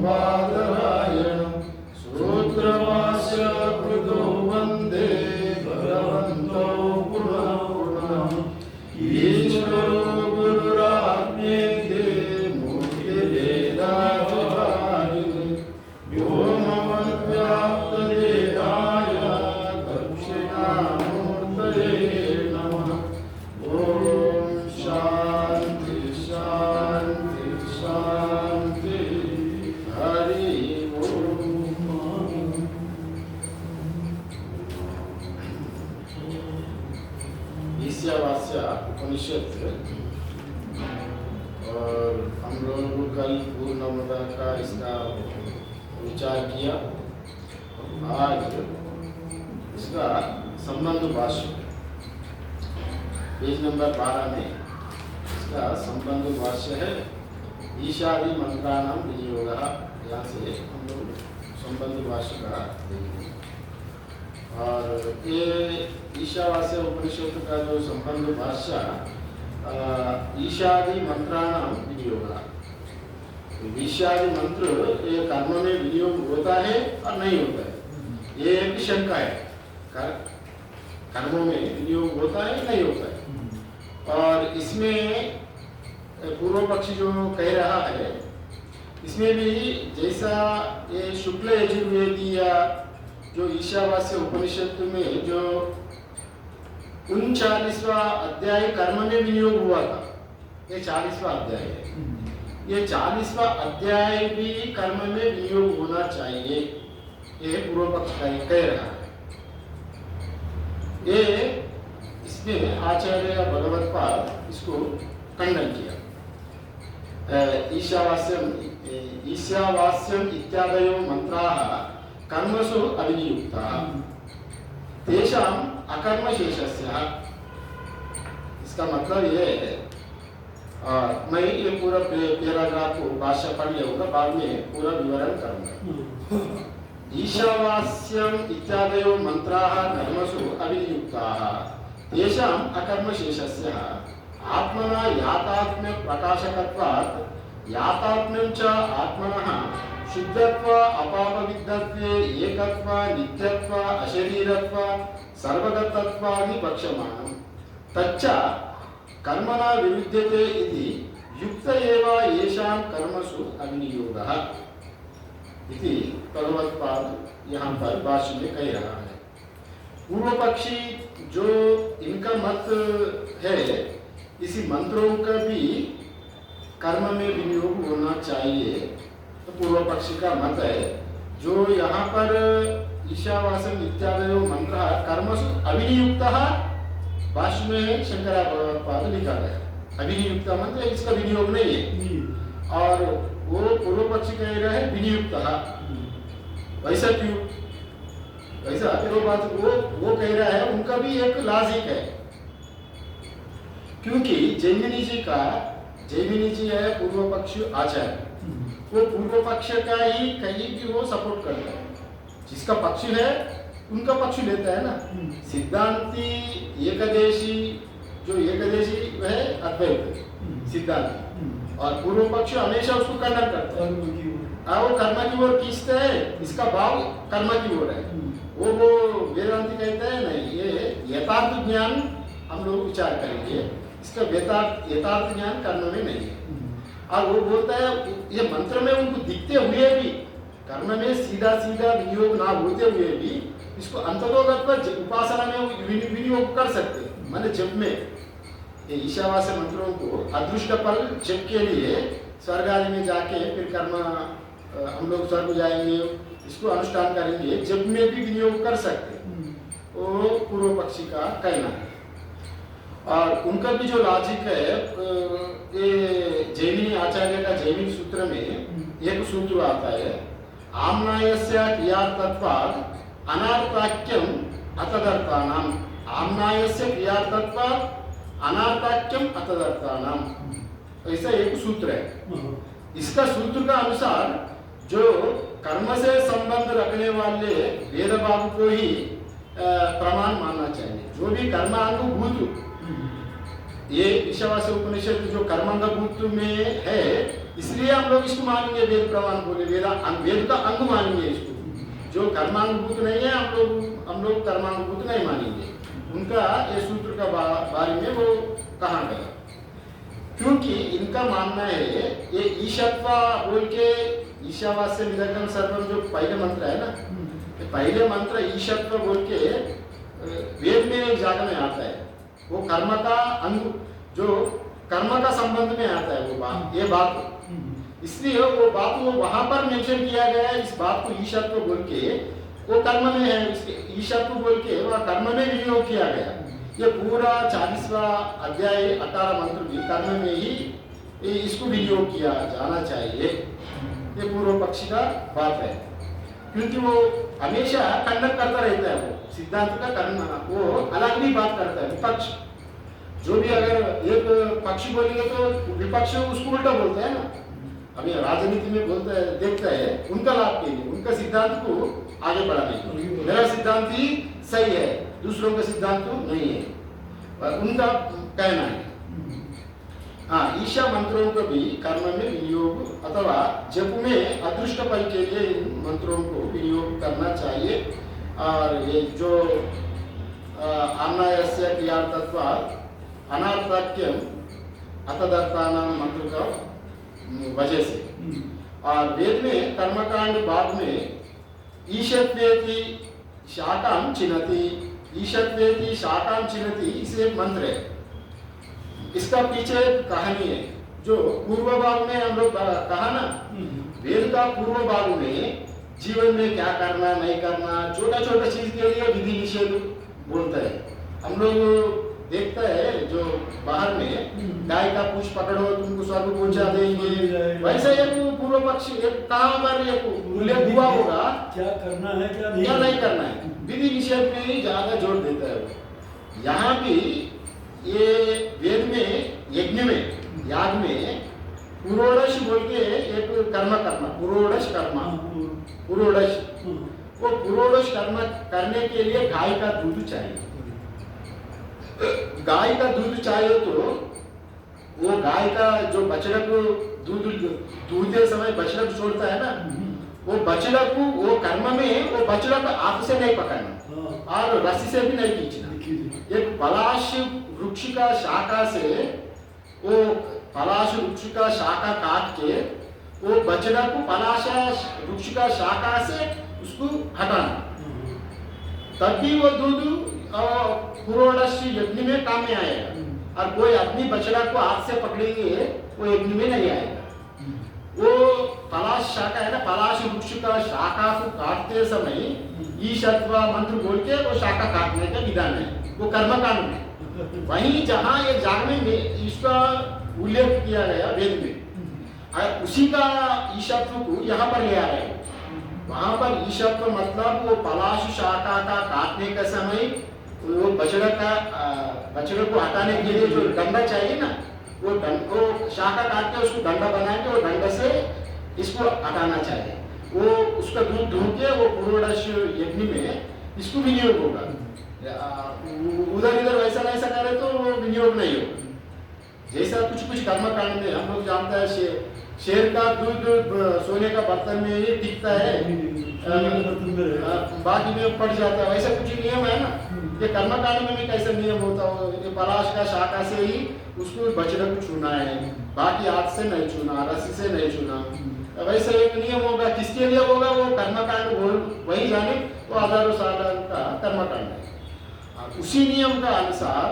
बादरायणं सूत्रभाष्य कृतो वन्दे भगवन्तो पुनः पुनः ईश्वरो गुरुरात्मेति मूर्तिभेदाविभागिने व्योमवद्व्याप्तदेहाय दक्षिणामूर्तये नमः। ॐ शान्ति शान्ति शान्ति। हरि ओम। ईशावास्य उपनिषद और हम लोग कल पूर्णमदा का इसका विचार किया। आज इसका संबंध भाष्य पेज नंबर 12 में इसका संबंध भाष्य है। ईशादि मंत्राणाम विनियोग, यहाँ से हम लोग संबंध भाष्य का देखेंगे। और ये ईशावास्य उपनिषद का जो संबंध भाष्य ईशादि मंत्राणाम विनियोग, ईशादि मंत्र ये कर्म में विनियोग होता है और नहीं होता है, ये एक शंका है। कर्मों में विनियोग होता है नहीं होता है। और इसमें पूर्व पक्षी जो कह रहा है, इसमें भी जैसा ये शुक्ल यजुर्वेदीय जो ईशावास्य उपनिषद में जो 39वां अध्याय कर्म में विनियोग हुआ था, ये 40वां अध्याय है। ये 40वां अध्याय भी कर्म में विनियोग होना चाहिए, ये पूर्व पक्ष कह रहा है। ये इसमें आचार्य भगवत्पाद इसको खंडन किया। ईशावास्यम इत्यादयो मंत्राः कर्मसु अविनियुक्ताः तेषाम् अकर्म शेषस्य। इसका मतलब ये है, मैं ये पूरा पैराग्राफ को भाष्य पढ़ लूंगा, बाद में पूरा विवरण करूंगा। ईशावास्यम इत्यादयो मंत्राः कर्मसु अविनियुक्ताः तेषाम् अकर्म शेषस्य आत्मना यातात्म्य प्रकाशकत्वात् यातात्म्यं च आत्मनः शुद्धत्व अपापविद्धत्वे एकत्व नित्यत्व अशरीरत्व सर्वगतत्वादि वक्ष्यमाणं तच्च कर्मणा विरुध्यते इति युक्त एव येषां कर्मसु अविनियोगः इति भगवत्पाद यहाँ पर भाष्य में कह रहा है। पूर्व पक्षी जो इनका मत है, इसी मंत्रों का भी कर्म में विनियोग होना चाहिए, तो पूर्व पक्षी का मत है। जो यहाँ पर ईशावास्यम इत्यादयो मंत्र कर्मसु अविनियुक्तः भाष्य में शंकरा भगवत्पाद लिखा है। अविनियुक्त मंत्र इसका विनियोग नहीं है, और वो पूर्व पक्षी कह रहे हैं विनियुक्तः। वैसा क्यों? वैसा वो बात वो कह रहा है, उनका भी एक लॉजिक है। क्योंकि जैमिनी जी है पूर्व पक्ष आचार्य, वो पूर्व पक्ष का ही कहीं भी वो सपोर्ट करता है। जिसका पक्ष है उनका पक्ष लेता है ना। सिद्धांती एकदेशी, जो एकदेशी है अद्वैत सिद्धांति, और पूर्व पक्ष हमेशा उसको खंडन करता है। वो कर्म की ओर खींचते हैं, इसका भाव कर्म की ओर है। वो वेदांति कहते हैं नहीं, ये यथार्थ ज्ञान हम लोग विचार करेंगे, इसका यथार्थ ज्ञान कर्म में नहीं है। और वो बोलता है ये मंत्र में उनको दिखते हुए भी, कर्म में सीधा विनियोग ना होते हुए भी, इसको अंततोगत उपासना में विनियोग कर सकते हैं। मैंने जप में ये ईशावास्य मंत्रों को अदृष्ट फल जप के लिए स्वर्ग आदि में जाके फिर कर्म हम लोग स्वर्ग जाएंगे, इसको अनुष्ठान करेंगे, जप में भी विनियोग कर सकते हैं। वो पूर्व पक्षी का कहना है। और उनका भी जो लॉजिक है, ये जैमिनी आचार्य का जैमिनी सूत्र में एक सूत्र आता है, आम्नायस्य क्रियार्थत्वात् अनार्थाख्यम अतदर्थानाम। आम्नायस्य क्रियार्थत्वात् अनार्थाख्यम अतदर्थानाम, ऐसा एक सूत्र है। इसका सूत्र का अनुसार जो कर्म से संबंध रखने वाले वेद भाव को ही प्रमाण मानना चाहिए। जो भी कर्मांगभूत, ये ईशावास्य उपनिषद जो कर्मांगभूत में है, इसलिए हम लोग इसको मानेंगे वेद प्रमाण बोले, वेद का अंग मानेंगे इसको। जो कर्मानुभूत नहीं है हम लोग कर्मानुभूत नहीं मानेंगे। उनका ये सूत्र का बारे में वो कहा गया, क्योंकि इनका मानना है ये ईशत्व बोल के ईशावास्य निरंजन सर्वम जो पहले मंत्र है ना, पहले मंत्र ईशत्व बोल के वेद में एक जगह में आता है। वो कर्म का अंग, जो कर्म का संबंध में आता है वो बात, ये बात, इसलिए वो बात वो वहां पर मेंशन किया गया है। इस बात को ईशत्व बोल के वो कर्म में है, ईशत्व बोल के वह कर्म में विनियोग किया गया। ये पूरा 40वां अध्याय 18 मंत्र भी कर्म में ही इसको विनियोग किया जाना चाहिए। ये पूर्व पक्षी का बात है, क्योंकि वो हमेशा खंडन करता रहता है। वो सिद्धांत का करना वो अलग भी बात करता है। विपक्ष जो भी अगर एक पक्षी बोलेंगे तो विपक्ष उसको उल्टा बोलता है ना। अभी राजनीति में बोलता है, देखता है उनका लाभ के लिए, उनका सिद्धांत को आगे बढ़ाने के लिए। मेरा सिद्धांत ही सही है, दूसरों का सिद्धांत तो नहीं है, उनका कहना है। हाँ, ईशा मंत्रों को भी कर्म में विनियोग अथवा जप में अदृष्ट फल के लिए इन मंत्रों को विनियोग करना चाहिए। और ये जो अन्यायस्य क्रियार्थत्वात् अनर्थक्यम अतदर्थानां मंत्र का वजह से। और वेद में कर्मकांड बाद में ईशत्वेति शाकाम चिनति, ईशत्वेति शाकाम चिनति, इसे एक मंत्र है। इसका पीछे कहानी है, जो पूर्व भाग में हम लोग कहा ना, वेद का पूर्व भाग में जीवन में क्या करना नहीं करना, छोटा छोटा चीज के लिए विधि निषेध बोलता है। हम लोग देखता है जो बाहर में गाय का पूछ पकड़ो तुमको स्वर्ग पहुंचा देंगे, वैसे एक पूर्व पक्ष एक कहां पर एक उल्लेख हुआ होगा क्या करना है क्या नहीं करना है, विधि निषेध में ही ज्यादा जोर देता है वो। यहाँ भी ये वेद में यज्ञ में याग में पुरोडश बोल के एक कर्म करना, पुरोडश कर्म, पुरोडश, वो पुरोडश कर्म करने के लिए गाय का दूध चाहिए। गाय का दूध चाहिए तो वो गाय का जो बछड़ा को दूध दूधते समय बछड़ा को छोड़ता है ना, वो बछड़ा को वो कर्म में वो बछड़ा को हाथ से नहीं पकड़ना और रस्सी से भी नहीं खींचना। एक पलाश वृक्ष का शाखा से, वो पलाश वृक्ष का शाखा काट के वो बछड़ा को पलाश वृक्ष का शाखा से उसको हटाना, तभी वो दूध पुरोडश यज्ञ में काम में आएगा। और कोई अपनी बछड़ा को हाथ से पकड़ेंगे वो यज्ञ में नहीं आएगा। वो पलाश शाखा है ना, पलाश वृक्ष का शाखा को काटते समय ईशत्व मंत्र बोल के वो शाखा काटने का विधान है, वो कर्मकांड में। वहीं जहाँ ये जागने में इसका उल्लेख किया गया वेद में, उसी का ईशत्व को यहाँ पर ले आ रहे हैं। वहां पर ईशत्व मतलब वो पलाश शाखा का काटने का समय वो बछड़ा को हटाने के लिए जो डंडा चाहिए ना, वो शाखा काट के उसको डंडा बना के वो डंडा से इसको हटाना चाहिए। वो उसका दूध धो के वो पुरोडश यज्ञ में इसको विनियोग होगा। उधर इधर वैसा वैसा करे तो वो विनियोग नहीं होगा। जैसा कुछ कर्मकांड में हम लोग जानता है शेर का दूध सोने का बर्तन में ही टिकता है, बाकी में पड़ जाता है, वैसा कुछ नियम है ना। ये कर्मकांड में भी कैसा नियम होता हो, ये पलाश का शाखा से ही उसको बछड़ा को छूना है, बाकी हाथ से नहीं छूना, रस्सी से नहीं छूना, वैसा एक नियम होगा। किसके लिए होगा वो कर्मकांड बोल वही जाने, वो हजारों साल का कर्मकांड है। उसी नियम का अनुसार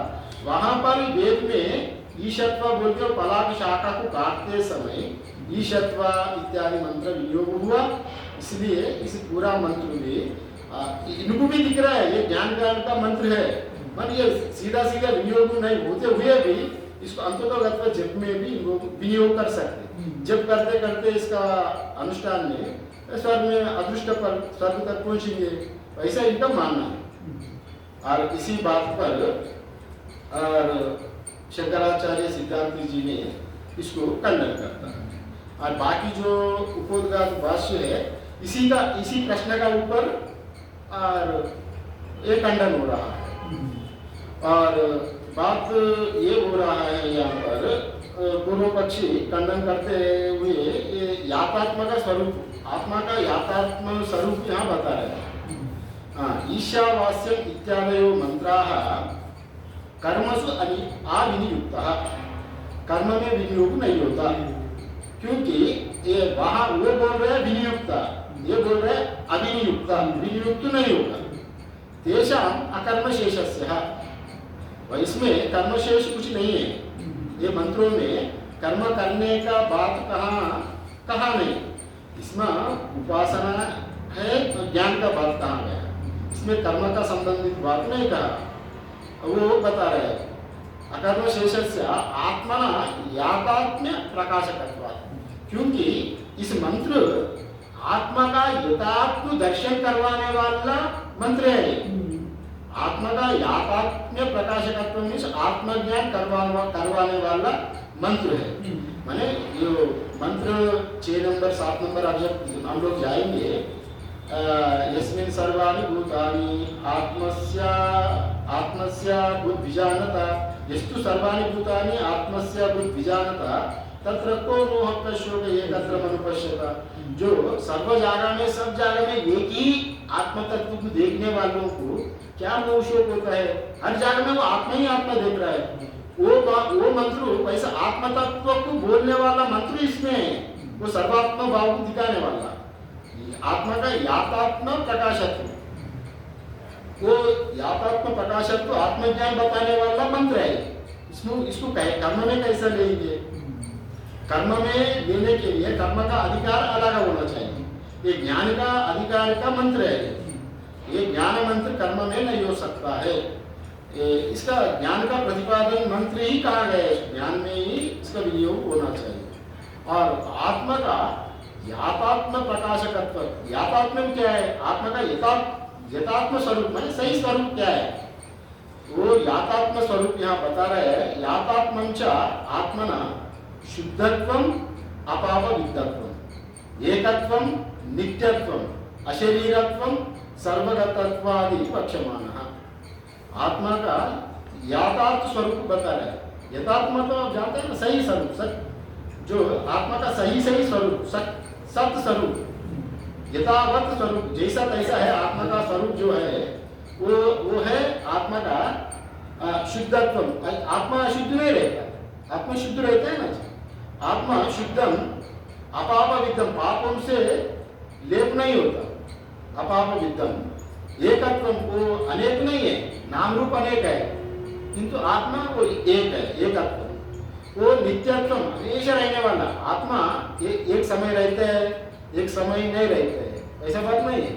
वहां पर वेद में ईशत्व बोल के पलाश शाखा को काटते समय ईशत्व इत्यादि मंत्र विनियोग हुआ। इसलिए इस पूरा मंत्र में इनको भी दिख रहा है ये ज्ञान का मंत्र है, मान ये सीधा सीधा विनियोग नहीं होते हुए भी इसको अंततः जप में भी विनियोग कर सकते। जप करते करते इसका अनुष्ठान में स्वर्ग में अदृष्ट पर स्वर्ग तक पहुंचेंगे, वैसा इनका मानना है। और इसी बात पर और शंकराचार्य सिद्धांत जी ने इसको खंडन करता है। और बाकी जो उपोद्घात भाष्य है इसी प्रश्न का ऊपर और एक खंडन हो रहा है। और बात ये हो रहा है यहाँ पर पूर्व पक्षी खंडन करते हुए ये यातात्मा का स्वरूप, आत्मा का यातात्म स्वरूप यहाँ बता रहे हैं। ईशावास्यम इत्यादयो मंत्राः कर्मसु अविनियुक्तः, कर्म में विनियोग नहीं होता, क्योंकि ये वहाँ वो बोल रहे हैं विनियुक्ता, ये बोल रहे हैं अविनियुक्ता, विनियुक्त नहीं होगा। तेषाम अकर्मशेषस्य, इसमें कर्मशेष कुछ नहीं है। ये मंत्रों में कर्म करने का बात कहाँ नहीं, इसमें उपासना है तो ज्ञान का बात कहाँ गया, इसमें कर्म का संबंधित बात नहीं कहा। वो बता रहे हैं अकर्मशेषस्य आत्मना यातात्म्य प्रकाशकत्वात्, क्योंकि इस मंत्र आत्मा का यथात्म दर्शन करवाने वाला मंत्र है। आत्मा का यातात्म्य प्रकाशकत्व मीन्स आत्मज्ञान करवाने वाला मंत्र है। माने जो मंत्र 6 नंबर 7 नंबर अब जब हम लोग जाएंगे, यस्मिन् सर्वाणि भूतानि आत्मस्य बुद्धिजानता, यस्तु सर्वाणि भूतानि आत्मस्य बुद्धिजानता तत्र को मोह शोक एकत्र मनुपश्यता। जो सर्व जगह में, सब जगह में एक ही आत्म तत्व को देखने वालों को क्या मोह शोक होता है, हर जगह में वो आत्मा ही आत्मा देख रहा है। वो मंत्र वैसे आत्म तत्व को बोलने वाला मंत्र इसमें है, वो सर्वात्म भाव को दिखाने वाला आत्मा का यातात्म प्रकाशत्व, वो यातात्म प्रकाशत्व आत्मज्ञान बताने वाला मंत्र है। इसको कर्म में कैसे लेंगे? कर्म में लेने के लिए कर्म का अधिकार अलग होना चाहिए। ये ज्ञान का अधिकार का मंत्र है, ये ज्ञान मंत्र कर्म में नहीं हो सकता है। इसका ज्ञान का प्रतिपादन मंत्र ही कहा गया है, ज्ञान में ही इसका विनियोग होना चाहिए। और आत्मा का यातात्म प्रकाशकत्व, यातात्म क्या है? आत्मा का यथात्म स्वरूप में सही स्वरूप क्या है, वो यातात्म स्वरूप यहाँ बता रहे हैं। यातात्मंच आत्मना शुद्धत्वम अपापविद्धत्वम एकत्वम नित्यत्वम अशरीरत्वम सर्वगतत्वादि पक्षमानः। आत्मा का यातात्म स्वरूप बता रहे हैं। यथात्म तो आप जानते हैं ना, सही स्वरूप, सत्य, जो आत्मा का सही स्वरूप, सत्य स्वरूप, यथावत स्वरूप, जैसा तैसा है आत्मा का स्वरूप जो है वो है आत्मा का शुद्धत्व। आत्मा शुद्ध नहीं रहता, आत्मा शुद्ध रहता है ना। आत्मा शुद्धम अपापविद्धम, पापों से लेप नहीं होता। अपापविद्धम एकत्वम, वो अनेक नहीं है, नाम रूप अनेक है, किंतु आत्मा वो एक है, एकत्व। वो नित्यत्व, हमेशा रहने वाला। आत्मा एक समय रहता है, एक समय नहीं रहता है, ऐसा बात नहीं है।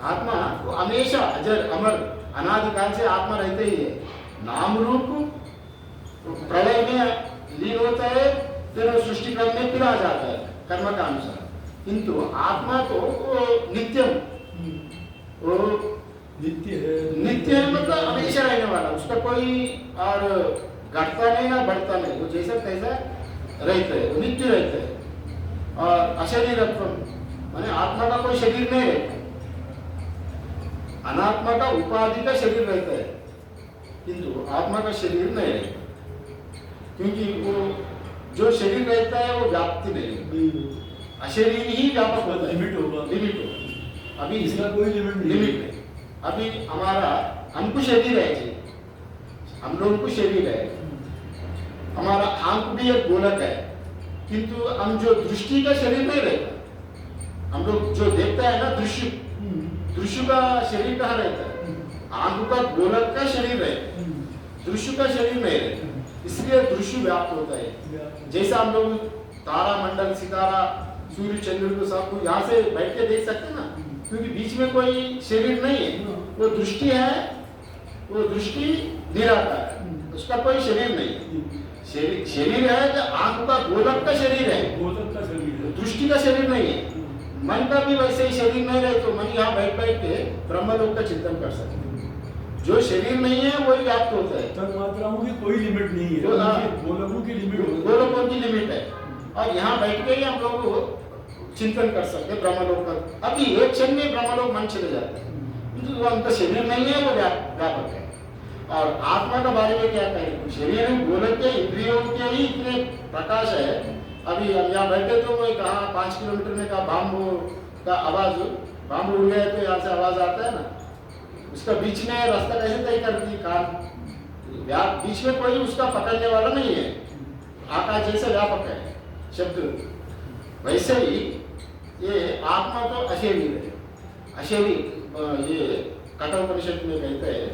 आत्मा वो हमेशा अजर अमर अनादिकाल से आत्मा रहते ही है। नाम रूप प्रलय में लीन होता है, फिर सृष्टि क्रम में फिर आ जाता है कर्म का अनुसार, किंतु आत्मा तो नित्यम, वो नित्य है, मतलब हमेशा रहने वाला, उसका कोई और घटता नहीं ना बढ़ता नहीं, वो जैसा तैसा रहता है, वो नित्य रहता है। और अशरीरत्व माने आत्मा का कोई शरीर नहीं रहता, अनात्मा का उपाधि का शरीर रहता है, किंतु आत्मा का शरीर नहीं रहता, क्योंकि वो जो शरीर रहता है वो व्याप्ति नहीं, अशरीर ही व्यापक होता है, लिमिट होगा। अभी इसका कोई लिमिट नहीं। अभी हमारा हमको शरीर है जी, हम लोगों को शरीर है, हमारा आंख भी एक गोलक है, किंतु हम जो दृष्टि का शरीर नहीं रहता। हम लोग जो देखता है ना दृश्य का शरीर कहाँ रहता है? आंख का गोलक का शरीर है, दृश्य का शरीर नहीं रहता, इसलिए दृश्य व्याप्त होता है। जैसा हम लोग तारा मंडल, सितारा, सूर्य, चंद्र को सबको यहाँ से बैठ के देख सकते हैं ना, क्योंकि बीच में कोई शरीर नहीं है, वो दृष्टि है, वो दृष्टि निराकार है, उसका कोई शरीर नहीं है। शरीर है तो आंख का गोलक का शरीर है, दृष्टि का शरीर नहीं है। मन का भी वैसे ही शरीर नहीं रहे तो मन यहाँ बैठ के ब्रह्मलोक का चिंतन कर सकते। जो शरीर नहीं है वही व्याप्त होता है, तन्मात्राओं की कोई लिमिट नहीं है, गोलकों की लिमिट है। और यहाँ बैठ के ही हम लोग चिंतन कर सकते हैं ब्रह्मलोक का। अभी एक क्षण में ब्रह्मलोक मन चले जाते हैं, क्योंकि वो उनका शरीर नहीं है, वो व्यापक है। और आत्मा के बारे में क्या कहें? शरीर गोलक के इंद्रियों के ही इतने प्रकाश है। अभी हम यहाँ बैठे तो मैं कहा 5 किलोमीटर में का बाम्बू का आवाज, बाम्बू उड़ गया तो यहाँ से आवाज आता है ना, उसका बीच में रास्ता कैसे तय कर दी कान, बीच में कोई उसका पकड़ने वाला नहीं है, आकाश जैसे व्यापक है शब्द। वैसे ही ये आत्मा तो अशरीर है, अशरीर ये कठोपनिषद में कहते हैं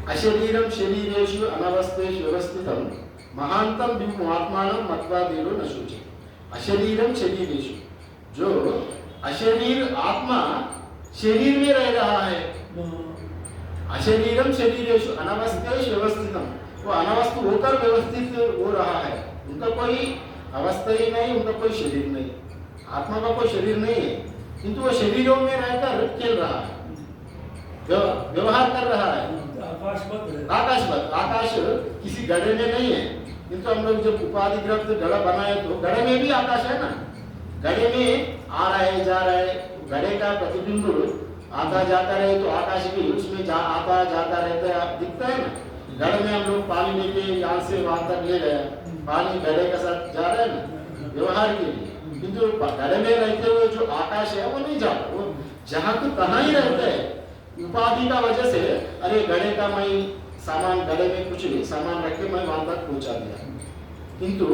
अशरीरम शरीरेषु अनवस्थेषु व्यवस्थितम महांतम विमुआत्मानं मत्वा देरो न शुचि। अशरीरम शरीरेषु, जो अशरीर आत्मा शरीर में रह रहा है, अशरीरम शरीरेषु अनवस्थेषु व्यवस्थितम, वो अनवस्थ होकर व्यवस्थित हो रहा है, उनका कोई अवस्था ही नहीं, उनका कोई शरीर नहीं, आत्मा का कोई शरीर नहीं है, किंतु वो शरीरों में रहकर खेल रहा है, व्यवहार कर रहा है। आकाशवत, आकाश किसी घड़े में नहीं है, किंतु हम लोग जब उपाधिग्रस्त घड़ा बनाए तो घड़े में भी आकाश है ना, घड़े में आ रहा है जा रहा है, घड़े का प्रतिबिंब आता जाता रहे तो आकाश भी उसमें आता जाता रहता है, दिखता है ना। घड़े में हम लोग पानी लेके यहाँ से वहां तक ले गए, पानी घड़े के साथ जा रहा है ना व्यवहार के लिए, किंतु घड़े में रहते हुए जो आकाश है वो नहीं जाता, वो जहाँ तो तहाँ ही रहता है। उपाधि का वजह से अरे घड़े का मैं सामान, घड़े में कुछ नहीं सामान रख के मैं वहां तक पहुंचा दिया, किंतु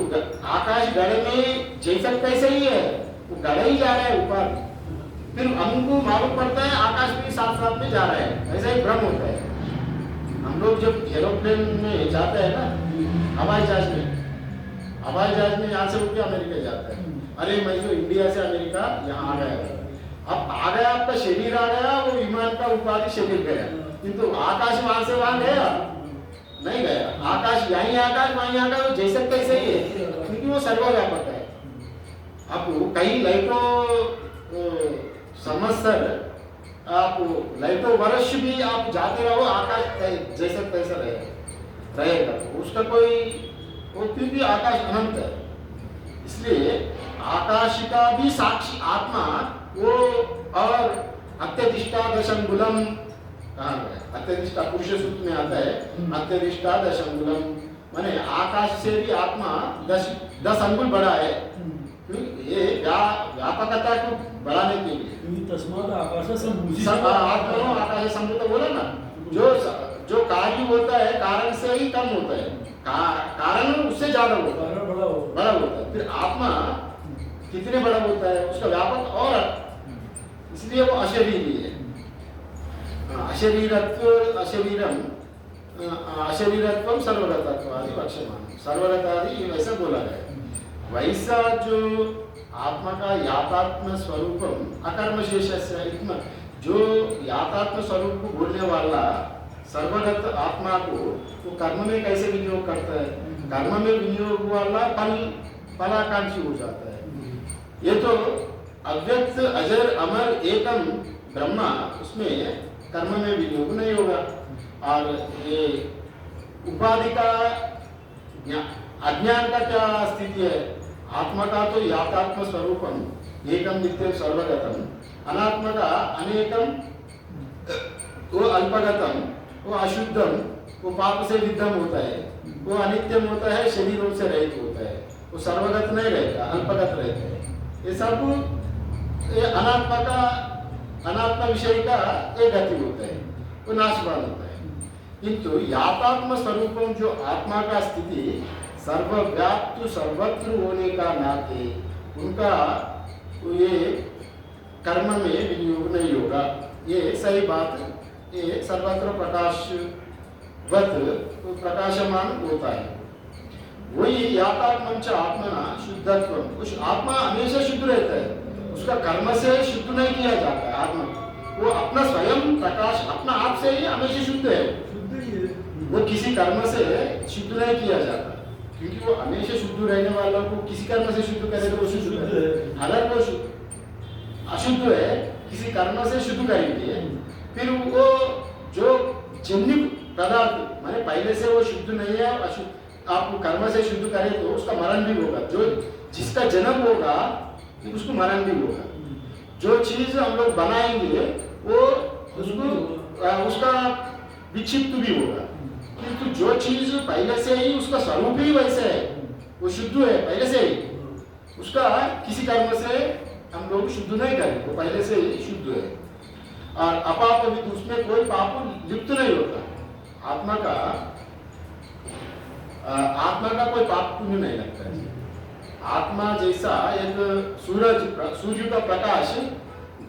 आकाश घड़े में जैसा कैसे ही है, वो घड़े ही जा रहा है उपाधि, फिर हमको मालूम पड़ता है आकाश भी साथ साथ में जा रहा है, ऐसा ही भ्रम होता है। हम लोग जब एरोप्लेन में जाते हैं ना, हवाई जहाज में यहाँ से उठ के अमेरिका जाता है, अरे मैं तो इंडिया से अमेरिका यहाँ आ गया, अब आ गया, आपका शरीर आ गया, वो विमान का उपाधि शरीर गया, किंतु आकाश वहां से वहां गया नहीं गया, आकाश यही आकाश वहीं आकाश जैसे कैसे ही है, क्योंकि वो सर्वव्यापक है। अब कई लाइटों संवत्सर, आप लाइटों वर्ष भी आप जाते रहो, आकाश जैसे तैसा रहेगा, उसका कोई वो, क्योंकि आकाश अनंत है, इसलिए आकाश का भी साक्षी आत्मा वो। और अत्यधिष्ठा दशंगुलम कहाँ गया, अत्यधिष्ठा पुरुष सूत्र में आता है, अत्यधिष्ठा दशंगुलम माने आकाश से भी आत्मा 10 अंगुल बड़ा है, ये व्यापकता को बढ़ाने के लिए। तस्मात् आकाश संभूति, आकाश संभूत बोला ना, जो कार्य होता है कारण से ही कम होता है, कारण उससे ज्यादा होता है, बड़ा होता है, फिर आत्मा कितने बड़ा होता है, उसका व्यापक और, इसलिए वो अशरीरी है। अशरीरत्वम सर्वगतत्व आदि पक्षमान, सर्वगतादि वैसा बोला गया। वैसा जो आत्मा का यातात्म स्वरूपम अकर्म शेषस्य, इतना जो यातात्म स्वरूप को बोलने वाला सर्वगत आत्मा को वो कर्म में कैसे विनियोग करता है, कर्म में विनियोग वाला फलाकांक्षी हो जाता है। ये तो अव्यक्त अजर अमर एकम ब्रह्मा, उसमें कर्म में विनियोग नहीं होगा। और ये उपाधि का अज्ञान का क्या स्थिति है, आत्मा का तो यातात्म स्वरूपम एकम नित्यम सर्वगतम, अनात्मा का अनेकम, वो अल्पगतम, वो अशुद्धम, वो पाप से विद्धम होता है, वो अनित्यम होता है, शरीरों से रहित होता है, वो सर्वगत नहीं रहता, अल्पगत रहता है। ये सब ये अनात्मा विषय का एक गति होता है, वो नाशवान होता है। किंतु यातात्म स्वरूपम जो आत्मा का स्थिति सर्वव्याप्त सर्वत्र होने का नाते उनका ये कर्म में विनियोग नहीं होगा, ये सही बात। ये सर्वत्र प्रकाशवत प्रकाशमान होता है। वही यातात्मंच आत्मना शुद्धत्व, उस आत्मा हमेशा शुद्ध रहता है, उसका कर्म से शुद्ध नहीं किया जाता है। आत्मा वो अपना स्वयं प्रकाश अपना आप से ही हमेशा शुद्ध है, वो किसी कर्म से शुद्ध नहीं किया जाता, क्योंकि वो हमेशा शुद्ध रहने वालों को किसी कर्म से शुद्ध करे तो वो शुद्ध है। अगर वो अशुद्ध है किसी कर्म से शुद्ध करेंगे, फिर वो जो जन्य पदार्थ माने पहले से वो शुद्ध नहीं है, अशुद्ध आप कर्म से शुद्ध करें तो उसका मरण भी होगा, जो जिसका जन्म होगा उसको मरण भी होगा। जो चीज हम लोग बनाएंगे वो उसको उसका विक्षिप्त भी होगा, किंतु जो चीज पहले से ही उसका स्वरूप ही वैसे है, वो शुद्ध है पहले से ही, उसका किसी कर्म से हम लोग शुद्ध नहीं करें, वो पहले से ही शुद्ध है। और अपापविद, उसमें कोई पाप लिप्त नहीं होता। आत्मा का कोई पाप पुण्य नहीं लगता है। आत्मा जैसा एक सूर्य का प्रकाश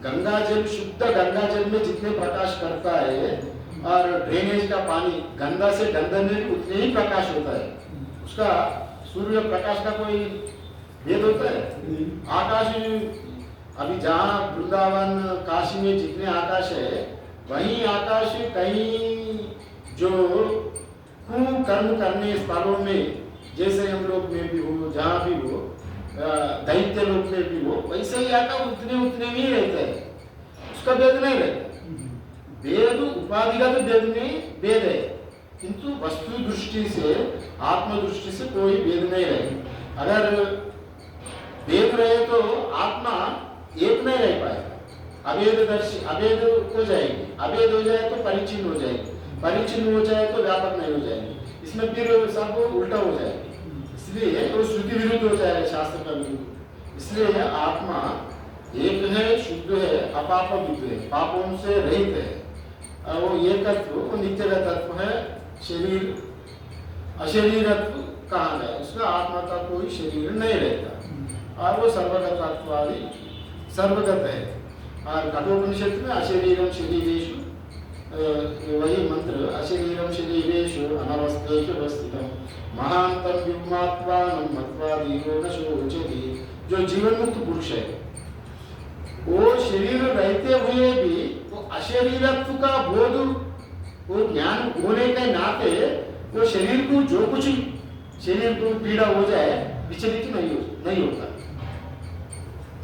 गंगाजल, शुद्ध गंगाजल में जितने प्रकाश करता है, और ड्रेनेज का पानी गंदा से गंदा में भी उतने ही प्रकाश होता है। उसका सूर्य प्रकाश का कोई भेद होता है? आकाश, अभी जहाँ वृंदावन काशी में जितने आकाश है, वही आकाश कहीं जो कुकर्म करने स्थलों में, जैसे हम लोग में भी हो, जहाँ भी हो, दैत्य लोक में भी हो, वैसे ही आकाश उतने ही रहता है, उसका भेद नहीं रहता। भेद उपाधिगत भेद में भेद है, किंतु वस्तु दृष्टि से, आत्म दृष्टि से कोई भेद नहीं रहे। अगर भेद रहे तो आत्मा एक नहीं रह पाएगा, अभेद हो जाएगी, अभेद हो जाए तो परिचिन हो जाएगी, परिचिन हो जाए तो व्यापक नहीं हो जाएगी, इसमें फिर सब उल्टा हो जाएगी। इसलिए तो श्रुति विरुद्ध हो जाएगा, शास्त्र का विरुद्ध। इसलिए आत्मा एक है, शुद्ध है, अपापविद है, पापों से रहित है, और वो एकत्व, वो नित्य तत्व है। शरीर अशरीरत्व कहा गया, उसका आत्मा का कोई शरीर नहीं रहता, और वो सर्वगत है। और कठोपनिषद में अशरीरम शरीरेषु, वही मंत्र, अशरीरम शरीरेषु अनवस्थेषु अवस्थितम् महांतं विभुमात्मानं मत्वा धीरो न शोचति। जो जीवन मुक्त पुरुष है, वो शरीर रहते हुए भी वो अशरीरत्व का बोध, वो ज्ञान होने के नाते वो शरीर को जो कुछ शरीर को पीड़ा हो जाए विचलित नहीं होता।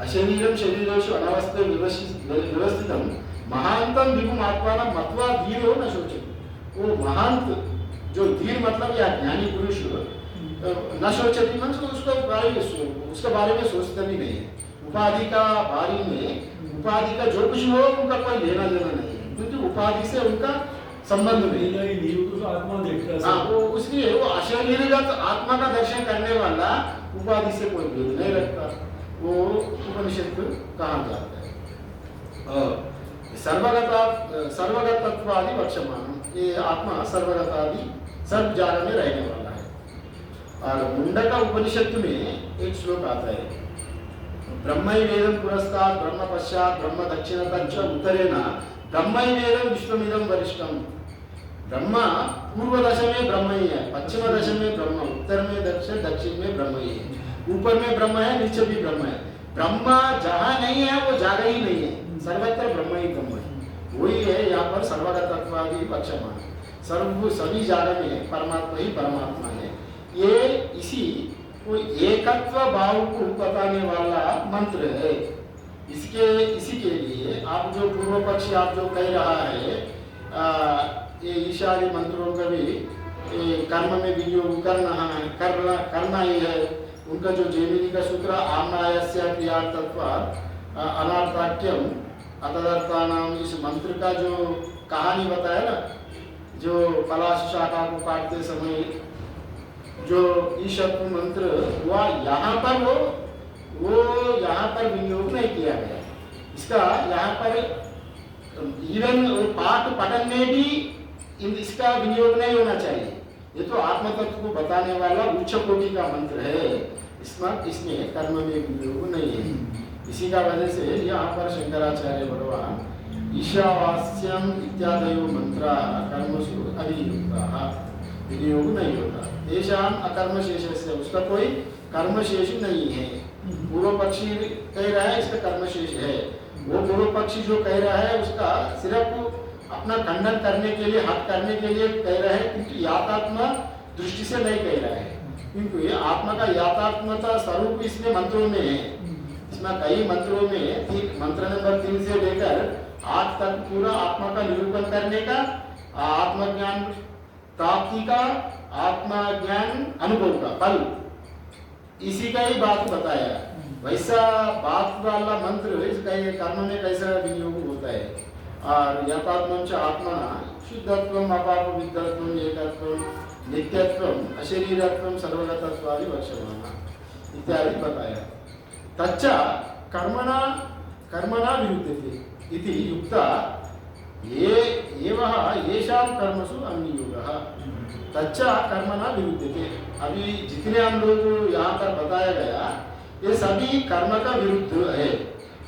अशरीरम शरीरेषु अनवस्थे व्यवस्थितम महांतम विभुम आत्मानं मत्वा धीरो न शोचति। वो महांत जो धीर मतलब या ज्ञानी पुरुष न शोचति, मतलब उसके बारे में सोचता भी नहीं है। उपाधि का बारी में, उपाधि का जो कुछ हो उनका कोई लेना देना नहीं है, क्योंकि उपाधि से उनका संबंध नहीं है। तो आत्मा देखता है। हाँ, वो उसलिए वो अशरीरगत आत्मा का दर्शन करने वाला उपाधि से कोई भेद नहीं रखता, वो उपनिषद कहा जाता है। सर्वगत तत्वादि वक्षमान, ये आत्मा सर्वगत आदि सब जगह में रहने वाला है। और मुंडका उपनिषद में एक श्लोक आता है, ब्रह्मैवेदं पुरस्तात् ब्रह्म पश्चात् ब्रह्म दक्षिणतः च उत्तरेण ब्रह्मैवेदं विश्वमिदं वरिष्ठम्। ब्रह्मा पूर्व दशा में ब्रह्म ही है, पश्चिम दशा में ब्रह्म, उत्तर में दक्षिण में ब्रह्म ही है, ऊपर में ब्रह्म है, नीचे भी ब्रह्म है। ब्रह्मा जहाँ नहीं है वो जगह ही नहीं है, सर्वत्र ब्रह्म ही ब्रह्म है। वही है यहाँ पर सर्वगत तत्वादि पक्षमान, सभी जगह में परमात्मा ही परमात्मा है। ये इसी वो एकत्व भाव को बताने वाला मंत्र है। इसी के लिए आप जो पूर्व पक्षी आप जो कह रहा है, ये ईशानी मंत्रों का भी कर्म में विनियोग करना ही है। उनका जो जैमिनी का सूत्र आम्नायस्य क्रियार्थत्व अनार्थाख्यम अतदर्थानाम, इस मंत्र का जो कहानी बताया ना, जो पलाश शाखा को काटते समय जो ईशत्व मंत्र हुआ, यहाँ पर वो यहाँ पर विनियोग नहीं किया गया। इसका यहाँ पर इवन पाठ पठन में भी इसका विनियोग नहीं होना चाहिए। ये तो आत्म तत्व को बताने वाला उच्च कोटि का मंत्र है, इसमें कर्म में विनियोग नहीं है। इसी का वजह से यहाँ पर शंकराचार्य भगवान ईशावास्यम इत्यादयो मंत्रा कर्मसु अभियुक्ता, विनियोग नहीं होता। तेषाम अकर्म शेष, उसका कोई कर्म शेष नहीं है। पूर्व पक्षी कह रहा है इसका कर्म शेष है, वो पूर्व पक्षी जो कह रहा है उसका सिर्फ अपना खंडन करने के लिए, हट करने के लिए कह रहा है, किंतु यातात्म दृष्टि से नहीं कह रहा है, क्योंकि आत्मा का यातात्मता स्वरूप इसमें मंत्रों में है। इसमें कई मंत्रों में मंत्र नंबर 3 से लेकर 8 तक पूरा आत्मा का निरूपण करने का, आत्मज्ञान प्राप्ति का, आत्मज्ञान अनुभव का फल, इसी का ही बात बताया। वैसा बात वाला मंत्र इसका कर्म में कैसा विनियोग होता है, और यथात्मं च आत्मना शुद्धत्वम् अपापविद्धत्वम् एकत्वं नित्यत्वम् अशरीरत्वं सर्वगतत्वादि वक्ष्यमाणः इत्यादि बताया। तच्च कर्मणा कर्मणा विरुध्यते इति युक्ता ये एवः येषां कर्मसु अन्ययोगः तच्च कर्मणा विरुद्धते। अभी जितने हम लोग यहाँ पर बताया गया ये सभी कर्म का विरुद्ध है।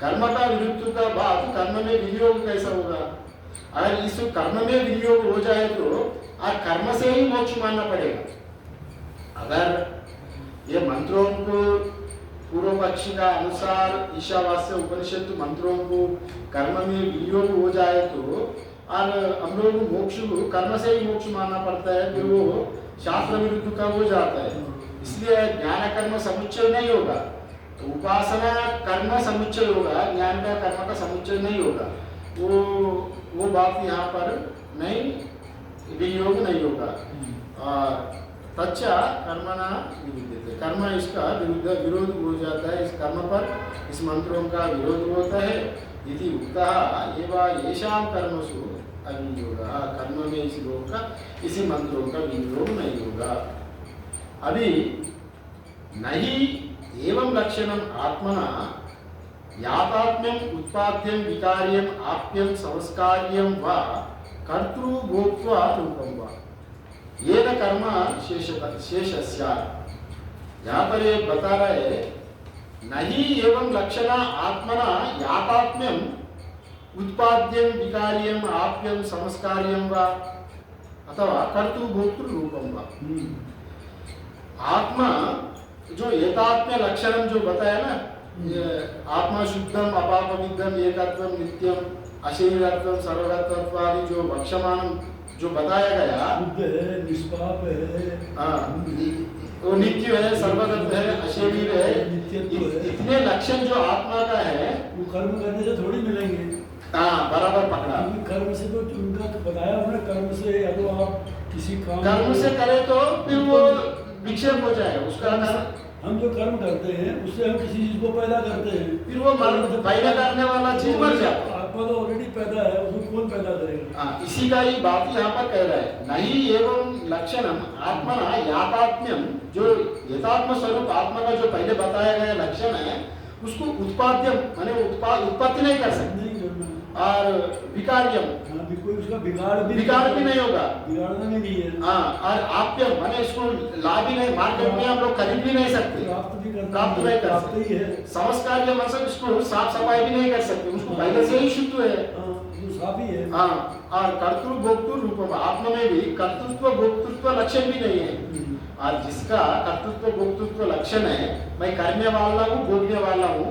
कर्म का विरुद्ध का बाद कर्म में विनियोग कैसा होगा? अगर इस कर्म में विनियोग हो जाए तो कर्म से ही मोक्ष मानना पड़ेगा। अगर ये मंत्रों को पूर्व पक्षी का अनुसार ईशावास्य उपनिषद मंत्रों को कर्म में विनियोग हो जाए तो और हम लोग मोक्ष को कर्म से ही मोक्ष मानना पड़ता है, फिर वो शास्त्र विरुद्ध का हो जाता है। इसलिए ज्ञान कर्म समुच्चय नहीं होगा, तो उपासना कर्म समुच्चय होगा, ज्ञान का कर्म का समुच्चय नहीं होगा। वो बात यहाँ पर नहीं, विनियोग नहीं होगा। और तच्चा कर्मणा विरुद्धते, कर्म इसका विरोध हो जाता है, इस कर्म पर इस मंत्रों का विरोध होता है। इति उक्तः एवं येषां कर्मसु अविनियोगः, कर्म में इस लोग का इसी मंत्रों का विनियोग नहीं होगा। अभी नहीं एवं लक्षणम आत्मना यातात्म्यम उत्पाद्यम विकार्यम आप्यम संस्कार्यम वा कर्तृभोक्त्वा रूपम वा येन कर्म शेषस्य। यहाँ पर ये बता रहे नहीं एवं लक्षण आत्मना यातात्म्यम उत्पाद्यम विकार्यम आप्यम संस्कार्यम वा अथवा कर्तृभोक्तृ रूपम वा। आत्मा जो एतात्म्य लक्षणम जो बताया ना, आत्मा शुद्धम अपापविद्धम एकत्वम नित्यम अशरीरत्वम सर्वगतत्व आदि जो वक्ष्यमाण जो बताया गया, शुद्ध है, निष्पाप है, वो नित्य है, सर्वगत है, अशरीर है, इतने लक्षण जो आत्मा का है वो कर्म करने से थोड़ी मिलेंगे। हाँ, बराबर पकड़ा। कर्म से तो उनका तो बताया उन्होंने, कर्म से या तो आप किसी कर्म से करे तो फिर वो विक्षेप हो जाएगा उसका। हम जो कर्म करते हैं उससे हम किसी चीज को पैदा करते हैं, फिर वो पैदा करने वाला चीज मर जाता है। आत्मा तो ऑलरेडी पैदा है, उसको कौन पैदा करेगा? हाँ, इसी का ही बात यहाँ पर कह रहा है। नहीं एवं लक्षणम आत्मना यातात्म्यम, जो यथात्म स्वरूप आत्मा का जो पहले बताया गया लक्षण है उसको उत्पाद्यम माने उत्पत्ति नहीं कर सकते, और विकार्यम कोई उसका बिगाड़ भी नहीं होगा, बिगाड़ना भी नहीं है। हाँ, और आप्यम माने इसको ला भी नहीं, मार्केट में हम लोग खरीद भी नहीं सकते, प्राप्त नहीं कर सकते। संस्कार मतलब इसको साफ सफाई भी नहीं कर सकते, उसको पहले से ही शुद्ध है, साफ ही है। हाँ, और कर्तृ भोक्तृ रूप आत्मा में भी कर्तृत्व भोक्तृत्व लक्षण भी नहीं है। और जिसका कर्तृत्व भोक्तृत्व लक्षण है, मैं करने वाला हूँ, भोगने वाला हूँ,